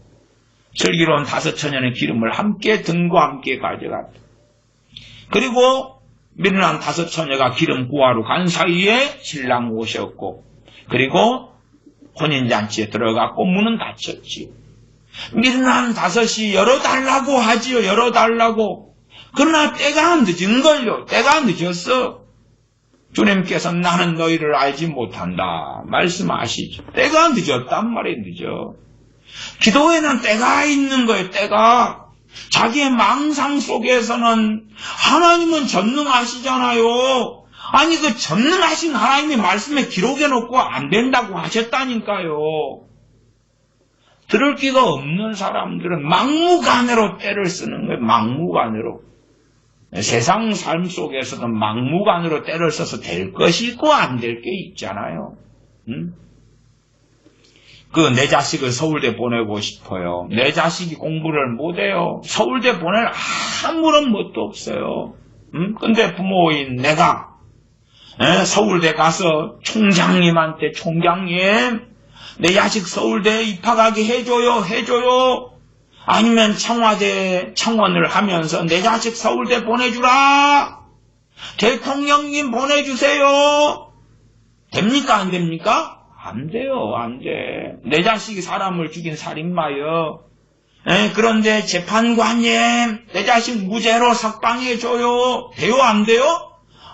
Speaker 1: 슬기로운 5처녀는 기름을 함께 등과 함께 가져갔다. 그리고 미련한 5처녀가 기름 구하러 간 사이에 신랑 오셨고 그리고 혼인잔치에 들어갔고 문은 닫혔지요. 미련한 5이 열어달라고 하지요. 열어달라고. 그러나 때가 늦은걸요. 때가 늦었어. 주님께서 나는 너희를 알지 못한다 말씀하시죠. 때가 늦었단 말이에요. 늦어. 기도에는 때가 있는 거예요. 때가. 자기의 망상 속에서는 하나님은 전능하시잖아요. 아니 그 전능하신 하나님의 말씀에 기록해놓고 안 된다고 하셨다니까요. 들을 기가 없는 사람들은 막무가내로 때를 쓰는 거예요. 막무가내로. 세상 삶 속에서도 막무가내로 때를 써서 될 것이 있고 안 될 게 있잖아요. 내 자식을 서울대 보내고 싶어요. 내 자식이 공부를 못해요. 서울대 보낼 아무런 멋도 없어요. 근데 부모인 내가 서울대 가서 총장님한테 총장님 내 자식 서울대에 입학하게 해줘요. 아니면 청와대 청원을 하면서 내 자식 서울대 보내주라. 대통령님 보내주세요. 됩니까 안 됩니까? 안 돼요. 안 돼. 내 자식이 사람을 죽인 살인마요. 그런데 재판관님 내 자식 무죄로 석방해줘요. 돼요 안 돼요?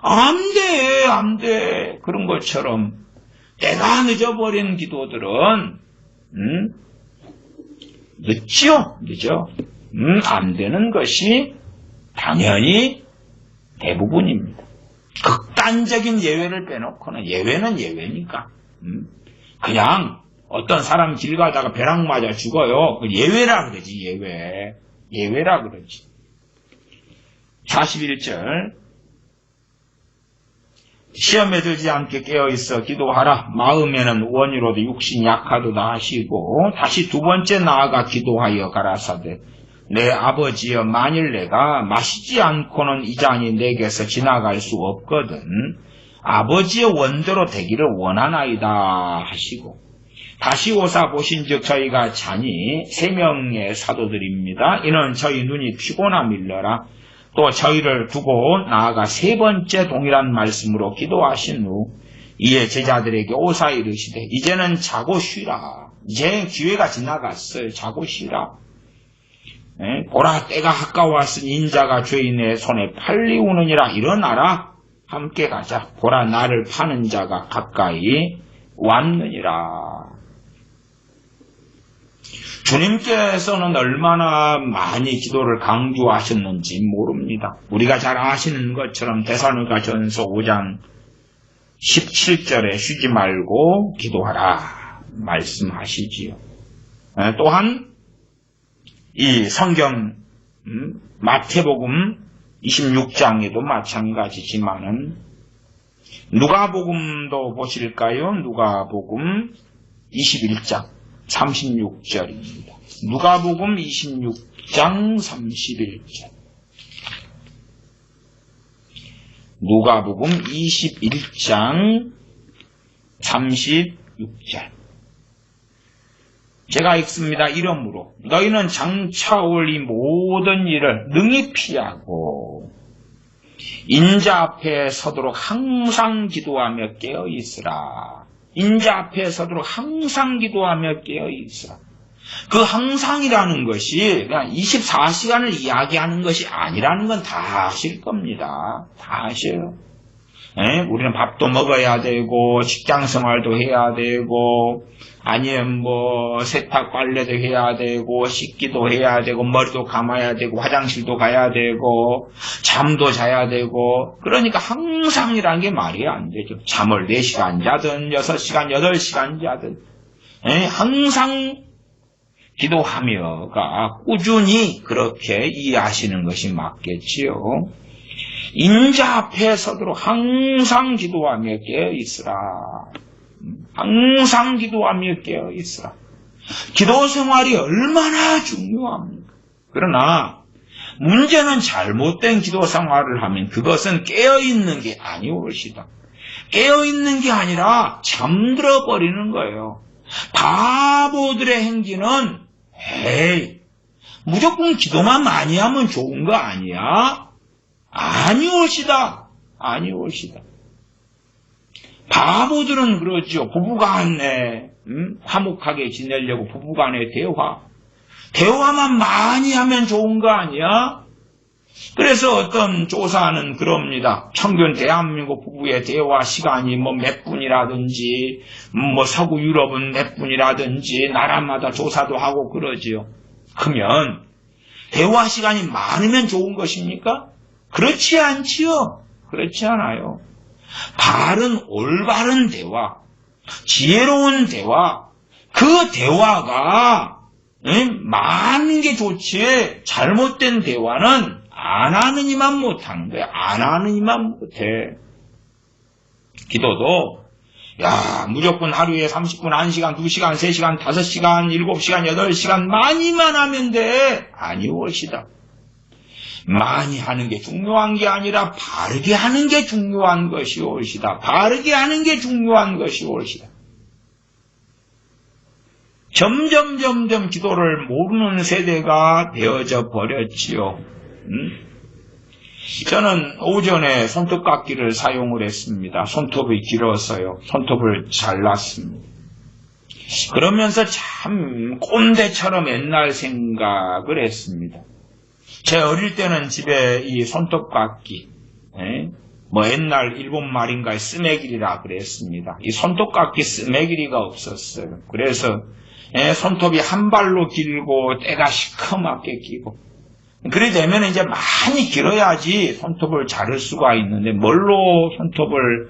Speaker 1: 안 돼. 안 돼. 그런 것처럼 때가 늦어버린 기도들은 늦죠. 늦어. 안 되는 것이 당연히 대부분입니다. 극단적인 예외를 빼놓고는 예외는 예외니까. 그냥 어떤 사람 길 가다가 벼락 맞아 죽어요. 예외라 그러지. 예외라 그러지. 41절 시험에 들지 않게 깨어있어 기도하라. 마음에는 원이로도 육신이 약하도다 하시고 다시 2번째 나아가 기도하여 가라사대 내 아버지여 만일 내가 마시지 않고는 이 잔이 내게서 지나갈 수 없거든 아버지의 원대로 되기를 원하나이다 하시고 다시 오사 보신즉 저희가 자니 3명의 사도들입니다. 이는 저희 눈이 피곤함일러라. 또 저희를 두고 나아가 3번째 동일한 말씀으로 기도하신 후 이에 제자들에게 오사 이르시되 이제는 자고 쉬라. 이제 기회가 지나갔어요. 자고 쉬라. 보라 때가 가까웠으니 인자가 죄인의 손에 팔리우느니라. 일어나라. 함께 가자. 보라 나를 파는 자가 가까이 왔느니라. 주님께서는 얼마나 많이 기도를 강조하셨는지 모릅니다. 우리가 잘 아시는 것처럼 데살로니가전서 5장 17절에 쉬지 말고 기도하라 말씀하시지요. 또한 이 성경 마태복음 26장에도 마찬가지지만은 누가복음도 보실까요? 누가복음 21장 36절입니다. 누가복음 26장 31절. 누가복음 21장 36절. 제가 읽습니다. 이러므로 너희는 장차 올 이 모든 일을 능히 피하고 인자 앞에 서도록 항상 기도하며 깨어 있으라. 인자 앞에 서도록 항상 기도하며 깨어 있으라. 그 항상이라는 것이 그냥 24시간을 이야기하는 것이 아니라는 건 다 아실 겁니다. 다 아셔요. 우리는 밥도 먹어야 되고 직장 생활도 해야 되고 아니면 뭐 세탁 빨래도 해야 되고 씻기도 해야 되고 머리도 감아야 되고 화장실도 가야 되고 잠도 자야 되고 그러니까 항상이라는 게 말이 안 되죠. 잠을 4시간 자든 6시간 8시간 자든 항상 기도하며가 꾸준히 그렇게 이해하시는 것이 맞겠지요. 인자 앞에 서도록 항상 기도하며 깨어있으라. 항상 기도하며 깨어있으라. 기도 생활이 얼마나 중요합니까? 그러나 문제는 잘못된 기도 생활을 하면 그것은 깨어있는 게 아니올시다. 깨어있는 게 아니라 잠들어 버리는 거예요. 바보들의 행진은 무조건 기도만 많이 하면 좋은 거 아니야? 아니올시다. 아니올시다. 바보들은 그러죠. 부부간에 화목하게 지내려고 부부간의 대화만 많이 하면 좋은 거 아니야? 그래서 어떤 조사는 그럽니다. 평균 대한민국 부부의 대화 시간이 뭐 몇 분이라든지 뭐 서구 유럽은 몇 분이라든지 나라마다 조사도 하고 그러지요. 그러면 대화 시간이 많으면 좋은 것입니까? 그렇지 않지요. 그렇지 않아요. 바른 올바른 대화, 지혜로운 대화, 그 대화가 많은 게 좋지 잘못된 대화는 안 하는 이만 못하는 거야. 안 하는 이만 못해. 기도도 무조건 하루에 30분, 1시간, 2시간, 3시간, 5시간, 7시간, 8시간 많이만 하면 돼. 아니올시다. 많이 하는 게 중요한 게 아니라 바르게 하는 게 중요한 것이 옳시다. 바르게 하는 게 중요한 것이 옳시다. 점점 기도를 모르는 세대가 되어져 버렸지요. 저는 오전에 손톱깎이를 사용을 했습니다. 손톱이 길어서요. 손톱을 잘랐습니다. 그러면서 참 꼰대처럼 옛날 생각을 했습니다. 제 어릴 때는 집에 이 손톱깎이, 뭐 옛날 일본 말인가에 스메기리라 그랬습니다. 이 손톱깎이 스메기리가 없었어요. 그래서 손톱이 한 발로 길고 때가 시커멓게 끼고 그래 되면 이제 많이 길어야지 손톱을 자를 수가 있는데 뭘로 손톱을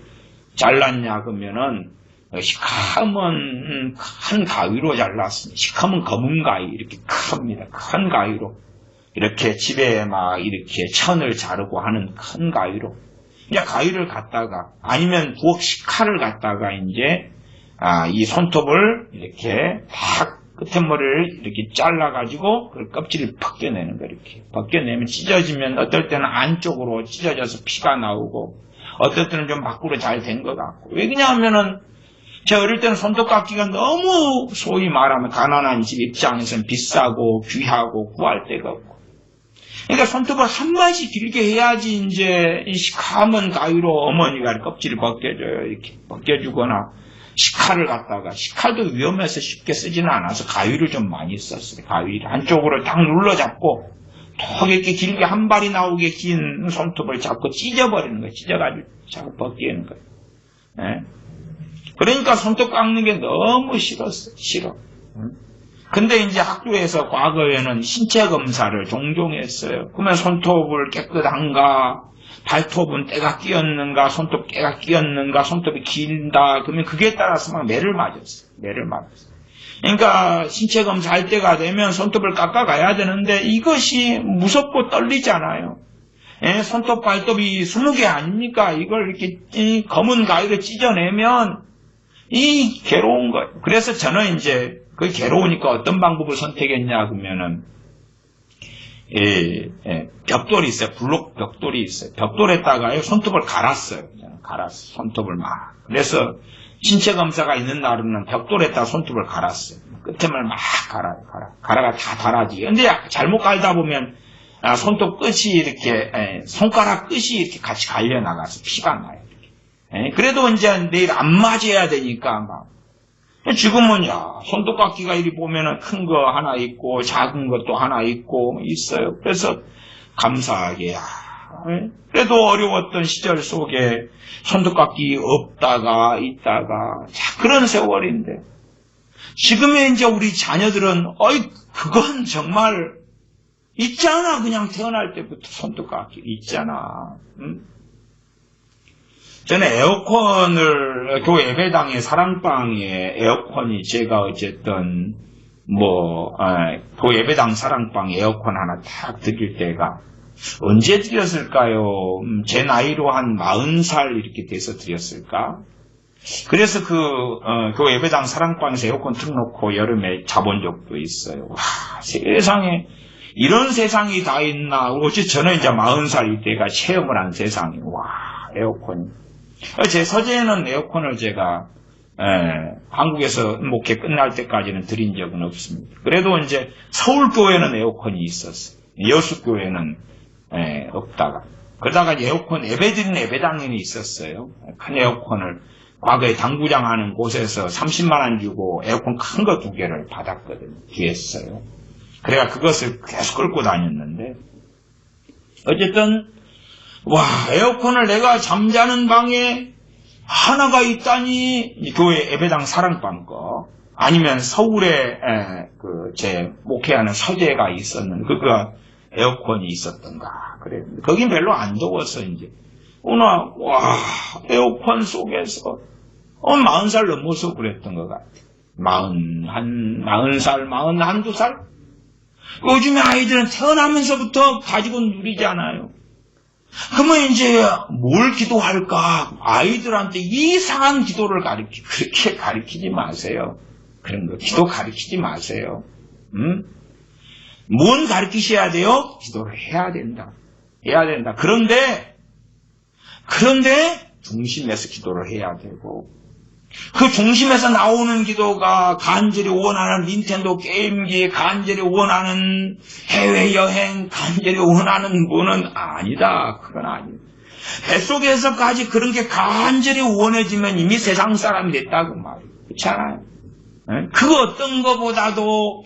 Speaker 1: 잘랐냐 그러면은 시커먼 큰 가위로 잘랐습니다. 시커먼 검은 가위 이렇게 큽니다. 큰 가위로 이렇게 집에 막 이렇게 천을 자르고 하는 큰 가위로 이제 가위를 갖다가 아니면 부엌 식칼을 갖다가 이제 이 손톱을 이렇게 팍 끝에 머리를 이렇게 잘라가지고 그 껍질을 벗겨내는 거 이렇게 벗겨내면 찢어지면 어떨 때는 안쪽으로 찢어져서 피가 나오고 어떨 때는 좀 밖으로 잘 된 것 같고 왜 그러냐면은 제가 어릴 때는 손톱깎이가 너무 소위 말하면 가난한 집 입장에서는 비싸고 귀하고 구할 데가 없고 그러니까 손톱을 한 번씩 길게 해야지 이제 이 시커먼 가위로 어머니가 껍질을 벗겨줘요. 이렇게 벗겨주거나 식칼을 갖다가 식칼도 위험해서 쉽게 쓰지는 않아서 가위를 좀 많이 썼어요. 가위를 한쪽으로 딱 눌러잡고 턱 이렇게 길게 한 발이 나오게 긴 손톱을 잡고 찢어버리는 거예요. 찢어가지고 자꾸 벗기는 거예요. 그러니까 손톱 깎는 게 너무 싫어. 근데 이제 학교에서 과거에는 신체 검사를 종종 했어요. 그러면 손톱을 깨끗한가, 발톱은 때가 끼었는가, 손톱 깨가 끼었는가, 손톱이 길다. 그러면 그게 따라서 막 매를 맞았어요. 그러니까 신체 검사할 때가 되면 손톱을 깎아가야 되는데 이것이 무섭고 떨리잖아요. 손톱 발톱이 20개 아닙니까? 이걸 이렇게 검은 가위로 찢어내면 이 괴로운 거예요. 그래서 저는 이제 그 괴로우니까 어떤 방법을 선택했냐 그러면은 벽돌이 있어요. 블록 벽돌이 있어요. 벽돌에다가 손톱을 갈았어요. 손톱을 막. 그래서 신체 검사가 있는 날은 벽돌에다가 손톱을 갈았어요. 끝에만 막 갈아가 다 달아지게. 근데 잘못 갈다 보면 손톱 끝이 이렇게 손가락 끝이 이렇게 같이 갈려 나가서 피가 나요. 그래도 이제 내일 안 맞아야 되니까 막. 지금은 손톱깎이가 이리 보면은 큰 거 하나 있고 작은 것도 하나 있고 있어요. 그래서 감사하게 그래도 어려웠던 시절 속에 손톱깎이 없다가 있다가 그런 세월인데 지금의 이제 우리 자녀들은 그건 정말 있잖아. 그냥 태어날 때부터 손톱깎이 있잖아. 저는 에어컨을 교회 예배당의 사랑방에 에어컨이 제가 어쨌든 교회 예배당 사랑방 에어컨 하나 탁 드릴 때가 언제 드렸을까요? 제 나이로 한 40살 이렇게 돼서 드렸을까? 그래서 교회 예배당 사랑방에서 에어컨 틀어놓고 여름에 자본 적도 있어요. 와, 세상에 이런 세상이 다 있나? 어째 저는 이제 40살 이때가 체험을 한 세상이 에어컨이. 제 서재에는 에어컨을 제가 한국에서 목회 끝날 때까지는 드린 적은 없습니다. 그래도 이제 서울교회는 에어컨이 있었어요. 여수교회는 없다가. 그러다가 에어컨 예배드리는 예배당에는 있었어요. 큰 에어컨을 과거에 당구장 하는 곳에서 30만 원 주고 에어컨 큰 거 2개를 받았거든요. 구했어요. 그래가 그것을 계속 끌고 다녔는데 어쨌든 에어컨을 내가 잠자는 방에 하나가 있다니 교회 예배당 사랑방 거 아니면 서울에 제 목회하는 서재가 있었는데 그거 에어컨이 있었던가 그래. 거긴 별로 안 더워서 이제 오늘 에어컨 속에서 40살 넘어서 그랬던 것 같아. 40살, 41살? 요즘에 아이들은 태어나면서부터 가지고 누리잖아요. 그러면 이제 뭘 기도할까? 아이들한테 이상한 기도를 그렇게 가르치지 마세요. 그런 거 기도 가르치지 마세요. 뭔 가르치셔야 돼요? 기도를 해야 된다. 그런데 중심에서 기도를 해야 되고 그 중심에서 나오는 기도가 간절히 원하는 닌텐도 게임기, 간절히 원하는 해외여행, 간절히 원하는 분은 아니다. 그건 아니다. 뱃속에서까지 그런 게 간절히 원해지면 이미 세상 사람이 됐다고 말이에요. 그렇잖아요. 그 어떤 것보다도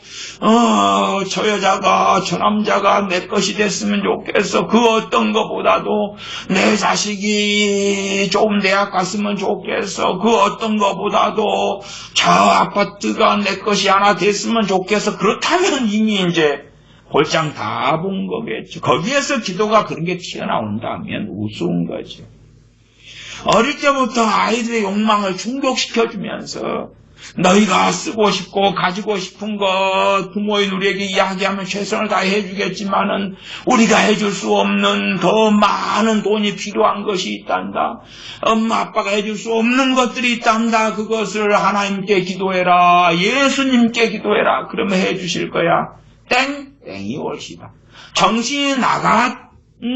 Speaker 1: 저 여자가 저 남자가 내 것이 됐으면 좋겠어. 그 어떤 것보다도 내 자식이 좀 대학 갔으면 좋겠어. 그 어떤 것보다도 저 아파트가 내 것이 하나 됐으면 좋겠어. 그렇다면 이미 이제 볼장 다 본 거겠죠. 거기에서 기도가 그런 게 튀어나온다면 우스운 거죠. 어릴 때부터 아이들의 욕망을 충족시켜주면서 너희가 쓰고 싶고 가지고 싶은 것 부모인 우리에게 이야기하면 최선을 다해 해주겠지만은 우리가 해줄 수 없는 더 많은 돈이 필요한 것이 있단다. 엄마 아빠가 해줄 수 없는 것들이 있단다. 그것을 하나님께 기도해라. 예수님께 기도해라. 그러면 해주실 거야. 땡이 옳시다. 정신이 나간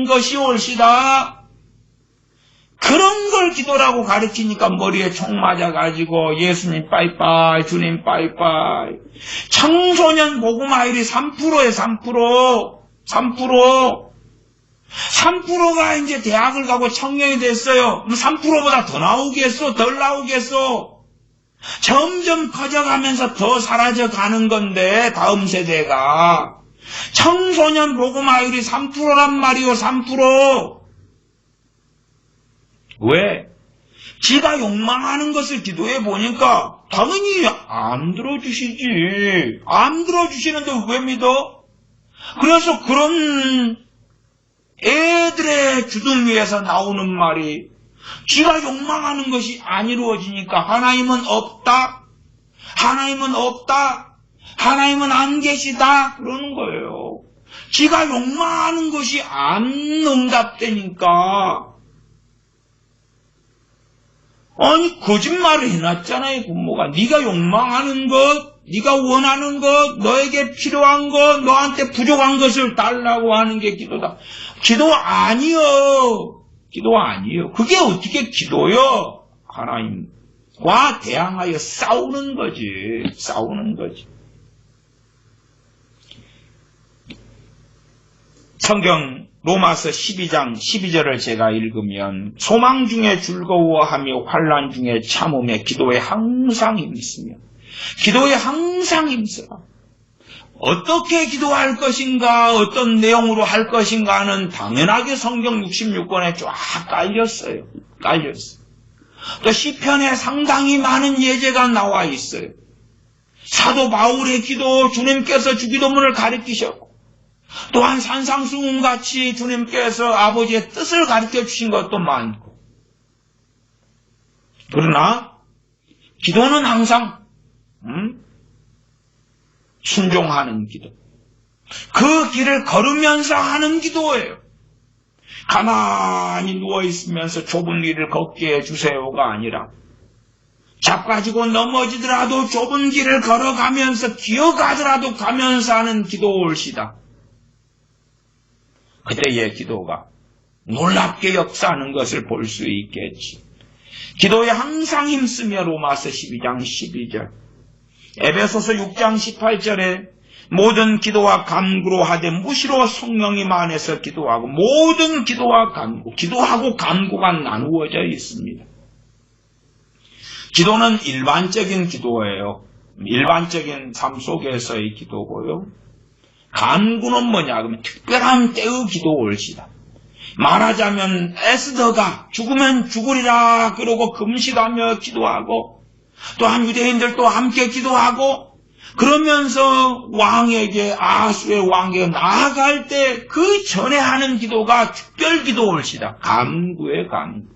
Speaker 1: 것이 옳시다. 그런 걸 기도라고 가르치니까 머리에 총 맞아가지고 예수님 빠이빠이 주님 빠이빠이. 청소년 복음화율이 3%에 3%가 이제 대학을 가고 청년이 됐어요. 3%보다 더 나오겠어? 덜 나오겠어? 점점 커져가면서 더 사라져가는 건데 다음 세대가 청소년 복음화율이 3%란 말이요. 3%. 왜? 지가 욕망하는 것을 기도해 보니까 당연히 안 들어주시지. 안 들어주시는데 왜 믿어? 그래서 그런 애들의 주둥이에서 나오는 말이 지가 욕망하는 것이 안 이루어지니까 하나님은 없다. 하나님은 안 계시다. 그러는 거예요. 지가 욕망하는 것이 안 응답되니까 아니 거짓말을 해놨잖아요. 부모가 네가 욕망하는 것, 네가 원하는 것, 너에게 필요한 것, 너한테 부족한 것을 달라고 하는 게 기도다. 기도 아니요. 그게 어떻게 기도요? 하나님과 대항하여 싸우는 거지. 성경 로마서 12장 12절을 제가 읽으면 소망 중에 즐거워하며 환난 중에 참으며 기도에 항상 힘쓰라. 어떻게 기도할 것인가, 어떤 내용으로 할 것인가는 당연하게 성경 66권에 쫙 깔렸어요. 또 시편에 상당히 많은 예제가 나와 있어요. 사도 바울의 기도, 주님께서 주기도문을 가르치셨고, 또한 산상수훈같이 주님께서 아버지의 뜻을 가르쳐 주신 것도 많고, 그러나 기도는 항상 순종하는 기도, 그 길을 걸으면서 하는 기도예요. 가만히 누워있으면서 좁은 길을 걷게 해주세요가 아니라 자빠지고 넘어지더라도 좁은 길을 걸어가면서 기어가더라도 가면서 하는 기도올시다. 그때의 기도가 놀랍게 역사하는 것을 볼 수 있겠지. 기도에 항상 힘쓰며 로마서 12장 12절, 에베소서 6장 18절에 모든 기도와 간구로 하되 무시로 성령님 안에서 기도하고, 모든 기도와 간구, 기도하고 간구가 나누어져 있습니다. 기도는 일반적인 기도예요. 일반적인 삶 속에서의 기도고요. 간구는 뭐냐 그러면 특별한 때의 기도올시다. 말하자면 에스더가 죽으면 죽으리라 그러고 금식하며 기도하고, 또한 유대인들도 함께 기도하고, 그러면서 왕에게, 아수의 왕에게 나아갈 때 그 전에 하는 기도가 특별 기도올시다. 간구의 간구.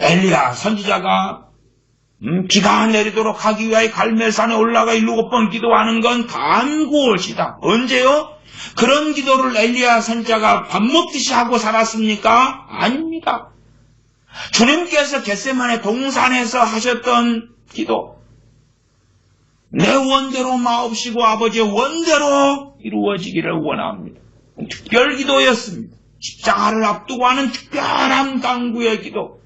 Speaker 1: 엘리야 선지자가 비가 내리도록 하기 위하여 갈멜산에 올라가 7번 기도하는 건 간구올시다. 언제요? 그런 기도를 엘리야 선지자가 밥 먹듯이 하고 살았습니까? 아닙니다. 주님께서 겟세마네 동산에서 하셨던 기도, 내 원대로 마옵시고 아버지의 원대로 이루어지기를 원합니다. 특별 기도였습니다. 십자가를 앞두고 하는 특별한 간구의 기도.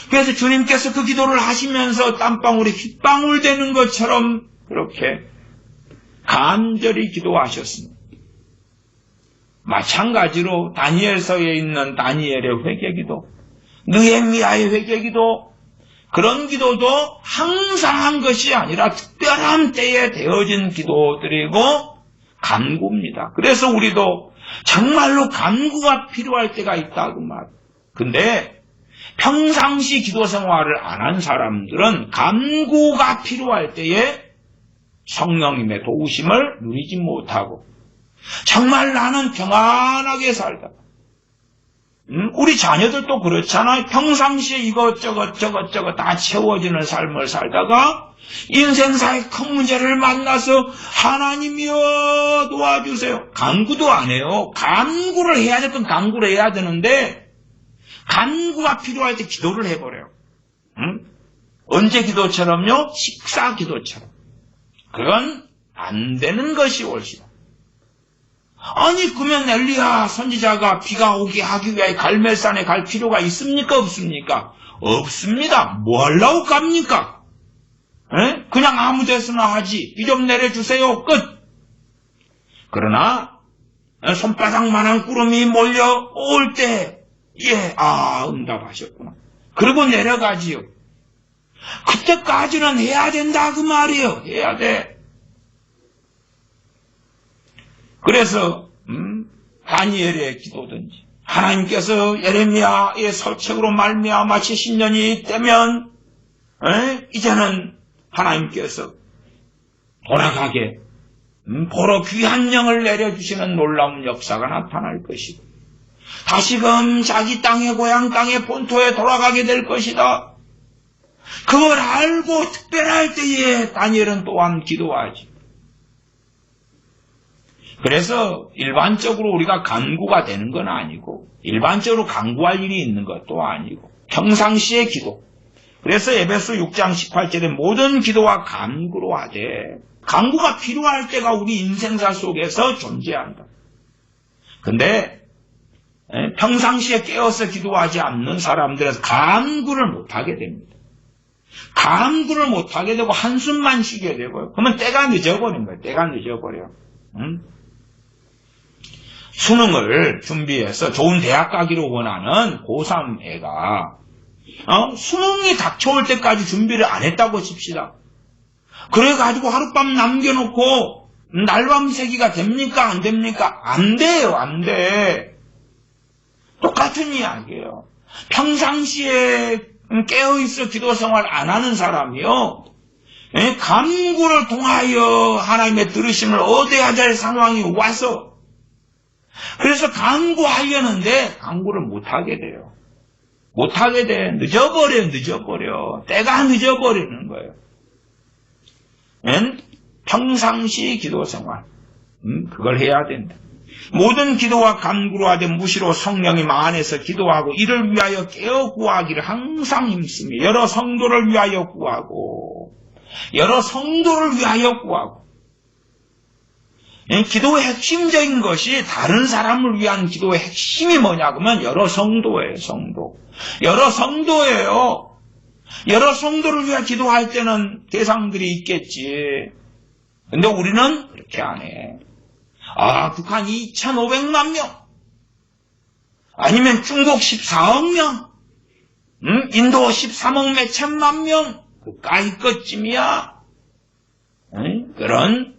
Speaker 1: 그래서 주님께서 그 기도를 하시면서 땀방울이 핏방울 되는 것처럼 그렇게 간절히 기도하셨습니다. 마찬가지로 다니엘서에 있는 다니엘의 회개기도, 느헤미야의 회개기도, 그런 기도도 항상 한 것이 아니라 특별한 때에 되어진 기도들이고 간구입니다. 그래서 우리도 정말로 간구가 필요할 때가 있다고 말이에요. 근데 평상시 기도 생활을 안 한 사람들은 간구가 필요할 때에 성령님의 도우심을 누리지 못하고, 정말 나는 평안하게 살다, 우리 자녀들도 그렇잖아요. 평상시에 이것저것 다 채워지는 삶을 살다가 인생사의 큰 문제를 만나서 하나님이여 도와주세요. 간구도 안 해요. 간구를 해야 됐던 간구를 해야 되는데 간구가 필요할 때 기도를 해버려요. 언제 기도처럼요? 식사 기도처럼. 그건 안 되는 것이 옳시다. 아니 그러면 엘리야 선지자가 비가 오게 하기 위해 갈멜산에 갈 필요가 있습니까? 없습니까? 없습니다. 뭐 하려고 갑니까? 에? 그냥 아무 데서나 하지. 비 좀 내려주세요. 끝. 그러나 손바닥만한 구름이 몰려올 때 응답하셨구나. 그리고 내려가지요. 그때까지는 해야 된다 그 말이에요. 해야 돼. 그래서 다니엘의 기도든지, 하나님께서 예레미야의 설책으로 말미암아 70년이 되면 이제는 하나님께서 돌아가게 보러 귀한 영을 내려주시는 놀라운 역사가 나타날 것이고, 다시금 자기 땅의 고향 땅의 본토에 돌아가게 될 것이다. 그걸 알고 특별할 때에 다니엘은 또한 기도하지. 그래서 일반적으로 우리가 간구가 되는 건 아니고, 일반적으로 간구할 일이 있는 것도 아니고, 평상시의 기도. 그래서 에베소 6장 18절에 모든 기도와 간구로 하되, 간구가 필요할 때가 우리 인생사 속에서 존재한다. 근데 평상시에 깨어서 기도하지 않는 사람들은 간구를 못하게 됩니다. 간구를 못하게 되고 한숨만 쉬게 되고요. 그러면 때가 늦어버린 거예요. 때가 늦어버려요. 수능을 준비해서 좋은 대학 가기를 원하는 고3 애가 수능이 닥쳐올 때까지 준비를 안 했다고 칩시다. 그래가지고 하룻밤 남겨놓고 날밤새기가 됩니까? 안 됩니까? 안 돼요, 안 돼. 똑같은 이야기예요. 평상시에 깨어있어 기도 생활 안 하는 사람이요. 간구를 통하여 하나님의 들으심을 얻어야 될 상황이 와서 그래서 간구하려는데 간구를 못하게 돼요. 못하게 돼. 늦어버려. 때가 늦어버리는 거예요. 평상시 기도 생활 그걸 해야 된다. 모든 기도와 간구로 하되 무시로 성령님 안에서 기도하고 이를 위하여 깨어 구하기를 항상 힘쓰며 여러 성도를 위하여 구하고 기도의 핵심적인 것이 다른 사람을 위한 기도의 핵심이 뭐냐 그러면 여러 성도예요. 여러 성도예요. 여러 성도를 위해 기도할 때는 대상들이 있겠지. 근데 우리는 그렇게 안 해. 북한 2,500만 명. 아니면 중국 14억 명. 인도 13억 몇천만 명. 그까이 것쯤이야. 그런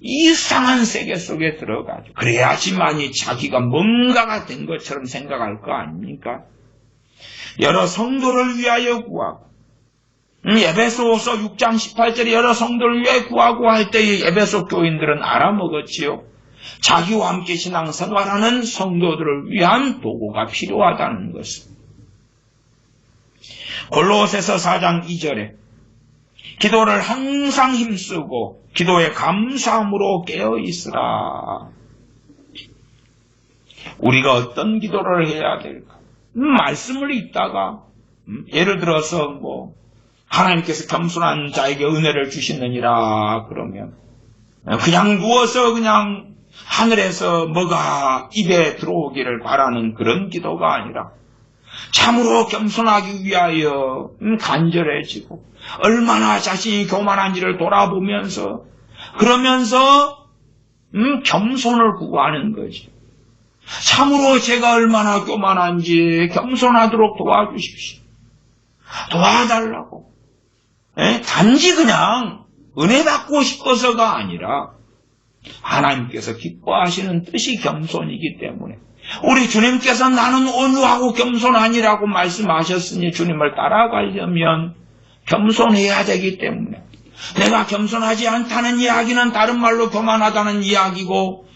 Speaker 1: 이상한 세계 속에 들어가죠. 그래야지만이 자기가 뭔가가 된 것처럼 생각할 거 아닙니까? 여러 성도를 위하여 구하고 에베소서 6장 18절에 여러 성도를 위해 구하고 할 때 에베소 교인들은 알아먹었지요. 자기와 함께 신앙생활하는 성도들을 위한 도구가 필요하다는 것을. 골로새서 4장 2절에 기도를 항상 힘쓰고 기도에 감사함으로 깨어있으라. 우리가 어떤 기도를 해야 될까? 말씀을 읽다가 예를 들어서 하나님께서 겸손한 자에게 은혜를 주시느니라 그러면 그냥 누워서 그냥 하늘에서 뭐가 입에 들어오기를 바라는 그런 기도가 아니라 참으로 겸손하기 위하여 간절해지고 얼마나 자신이 교만한지를 돌아보면서 그러면서 겸손을 구하는 거지. 참으로 제가 얼마나 교만한지 겸손하도록 도와주십시오. 도와달라고. 단지 그냥 은혜 받고 싶어서가 아니라 하나님께서 기뻐하시는 뜻이 겸손이기 때문에 우리 주님께서 나는 온유하고 겸손하니라고 말씀하셨으니 주님을 따라가려면 겸손해야 되기 때문에 내가 겸손하지 않다는 이야기는 다른 말로 교만하다는 이야기고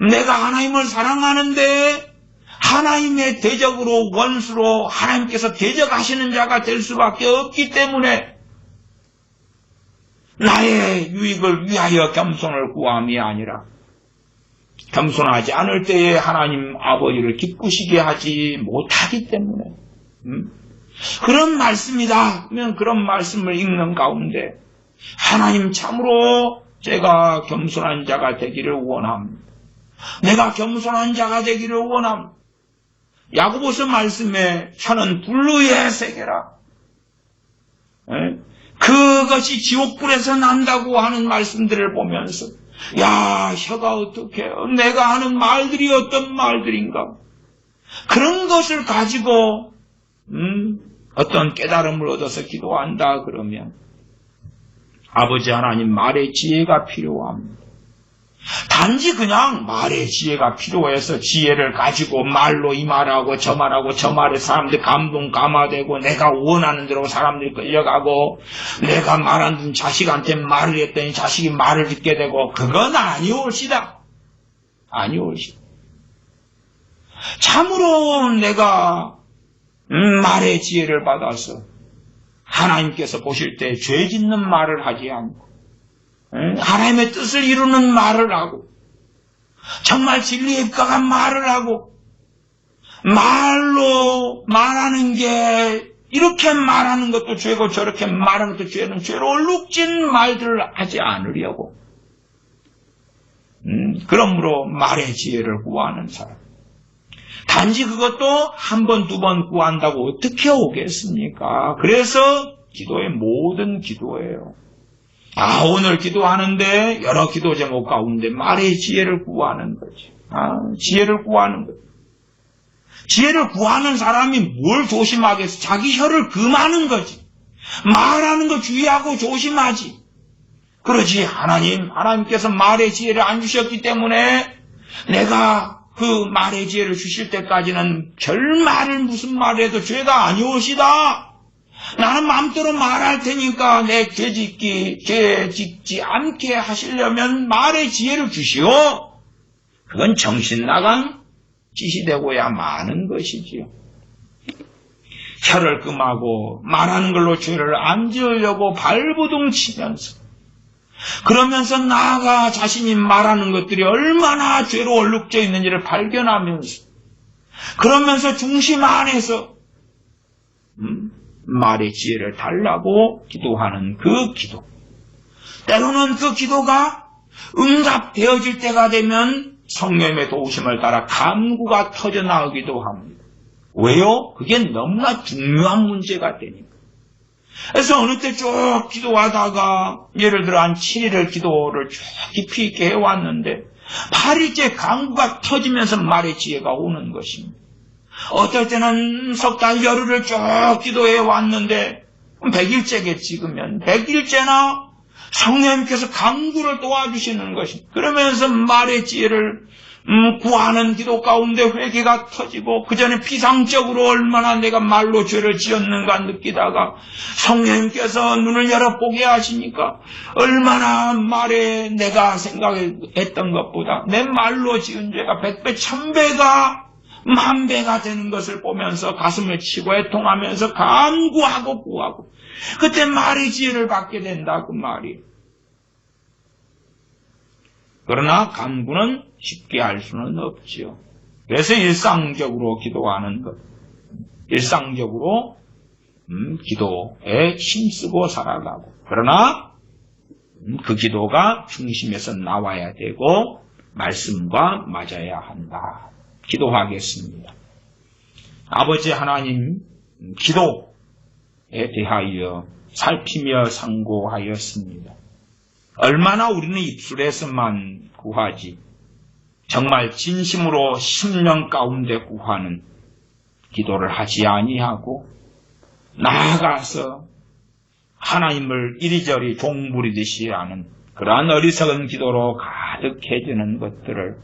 Speaker 1: 내가 하나님을 사랑하는데 하나님의 대적으로 원수로 하나님께서 대적하시는 자가 될 수밖에 없기 때문에 나의 유익을 위하여 겸손을 구함이 아니라 겸손하지 않을 때에 하나님 아버지를 기쁘시게 하지 못하기 때문에 그런 말씀이다. 그러면 그런 말씀을 읽는 가운데 하나님 참으로 제가 겸손한 자가 되기를 원합니다. 내가 겸손한 자가 되기를 원합니다. 야고보서 말씀에 혀는 불의의 세계라. 그것이 지옥불에서 난다고 하는 말씀들을 보면서 야, 혀가 어떻게 내가 하는 말들이 어떤 말들인가. 그런 것을 가지고 어떤 깨달음을 얻어서 기도한다 그러면 아버지 하나님 말의 지혜가 필요합니다. 단지 그냥 말의 지혜가 필요해서 지혜를 가지고 말로 이 말하고 저 말하고 저 말에 사람들 감동 감화되고 내가 원하는 대로 사람들이 끌려가고 내가 말한 자식한테 말을 했더니 자식이 말을 듣게 되고 그건 아니올시다. 아니올시다. 참으로 내가 말의 지혜를 받아서 하나님께서 보실 때 죄 짓는 말을 하지 않고 하나님의 뜻을 이루는 말을 하고 정말 진리에 입각한 말을 하고 말로 말하는 게 이렇게 말하는 것도 죄고 저렇게 말하는 것도 죄는 죄로 얼룩진 말들을 하지 않으려고 그러므로 말의 지혜를 구하는 사람 단지 그것도 한 번, 두 번 구한다고 어떻게 오겠습니까? 그래서 기도의 모든 기도예요. 오늘 기도하는데 여러 기도 제목 가운데 말의 지혜를 구하는 거지. 지혜를 구하는 거지. 지혜를 구하는 사람이 뭘 조심하겠어? 자기 혀를 금하는 거지. 말하는 거 주의하고 조심하지. 그러지 하나님께서 말의 지혜를 안 주셨기 때문에 내가 그 말의 지혜를 주실 때까지는 별말을 무슨 말을 해도 죄가 아니오시다. 나는 마음대로 말할 테니까 내 죄 짓지 않게 하시려면 말의 지혜를 주시오. 그건 정신 나간 짓이 되고야 마는 것이지요. 혀를 금하고 말하는 걸로 죄를 안 지으려고 발부둥 치면서 그러면서 나아가 자신이 말하는 것들이 얼마나 죄로 얼룩져 있는지를 발견하면서 그러면서 중심 안에서 말의 지혜를 달라고 기도하는 그 기도. 때로는 그 기도가 응답되어질 때가 되면 성령님의 도우심을 따라 간구가 터져나오기도 합니다. 왜요? 그게 너무나 중요한 문제가 되니까. 그래서 어느 때 쭉 기도하다가 예를 들어 한 7일을 기도를 쭉 깊이 있게 해왔는데 8일째 간구가 터지면서 말의 지혜가 오는 것입니다. 어떨 때는 석 달 열흘을 쭉 기도해 왔는데 100일째겠지. 그러면 100일째나 성령님께서 간구를 도와주시는 것입니다. 그러면서 말의 지혜를 구하는 기도 가운데 회개가 터지고 그 전에 비상적으로 얼마나 내가 말로 죄를 지었는가 느끼다가 성령님께서 눈을 열어보게 하시니까 얼마나 말에 내가 생각했던 것보다 내 말로 지은 죄가 100배, 1000배가 10,000배가 되는 것을 보면서 가슴을 치고 애통하면서 간구하고 구하고 그때 말의 지혜를 받게 된다 그 말이. 그러나 간구는 쉽게 할 수는 없지요. 그래서 일상적으로 기도하는 것, 일상적으로 기도에 힘쓰고 살아가고 그러나 그 기도가 중심에서 나와야 되고 말씀과 맞아야 한다. 기도하겠습니다. 아버지 하나님, 기도에 대하여 살피며 상고하였습니다. 얼마나 우리는 입술에서만 구하지 정말 진심으로 심령 가운데 구하는 기도를 하지 아니하고 나아가서 하나님을 이리저리 종부리듯이 하는 그러한 어리석은 기도로 가득해지는 것들을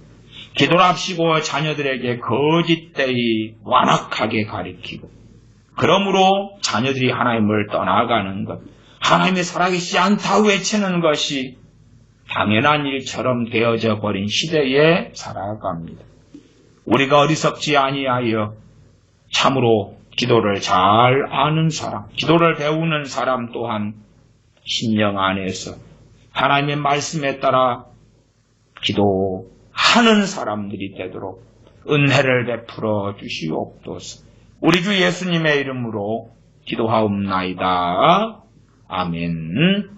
Speaker 1: 기도랍시고 자녀들에게 거짓되이 완악하게 가리키고 그러므로 자녀들이 하나님을 떠나가는 것, 하나님이 살아계시지 않다 외치는 것이 당연한 일처럼 되어져 버린 시대에 살아갑니다. 우리가 어리석지 아니하여 참으로 기도를 잘 아는 사람, 기도를 배우는 사람 또한 심령 안에서 하나님의 말씀에 따라 기도하는 사람들이 되도록 은혜를 베풀어 주시옵소서. 우리 주 예수님의 이름으로 기도하옵나이다. 아멘.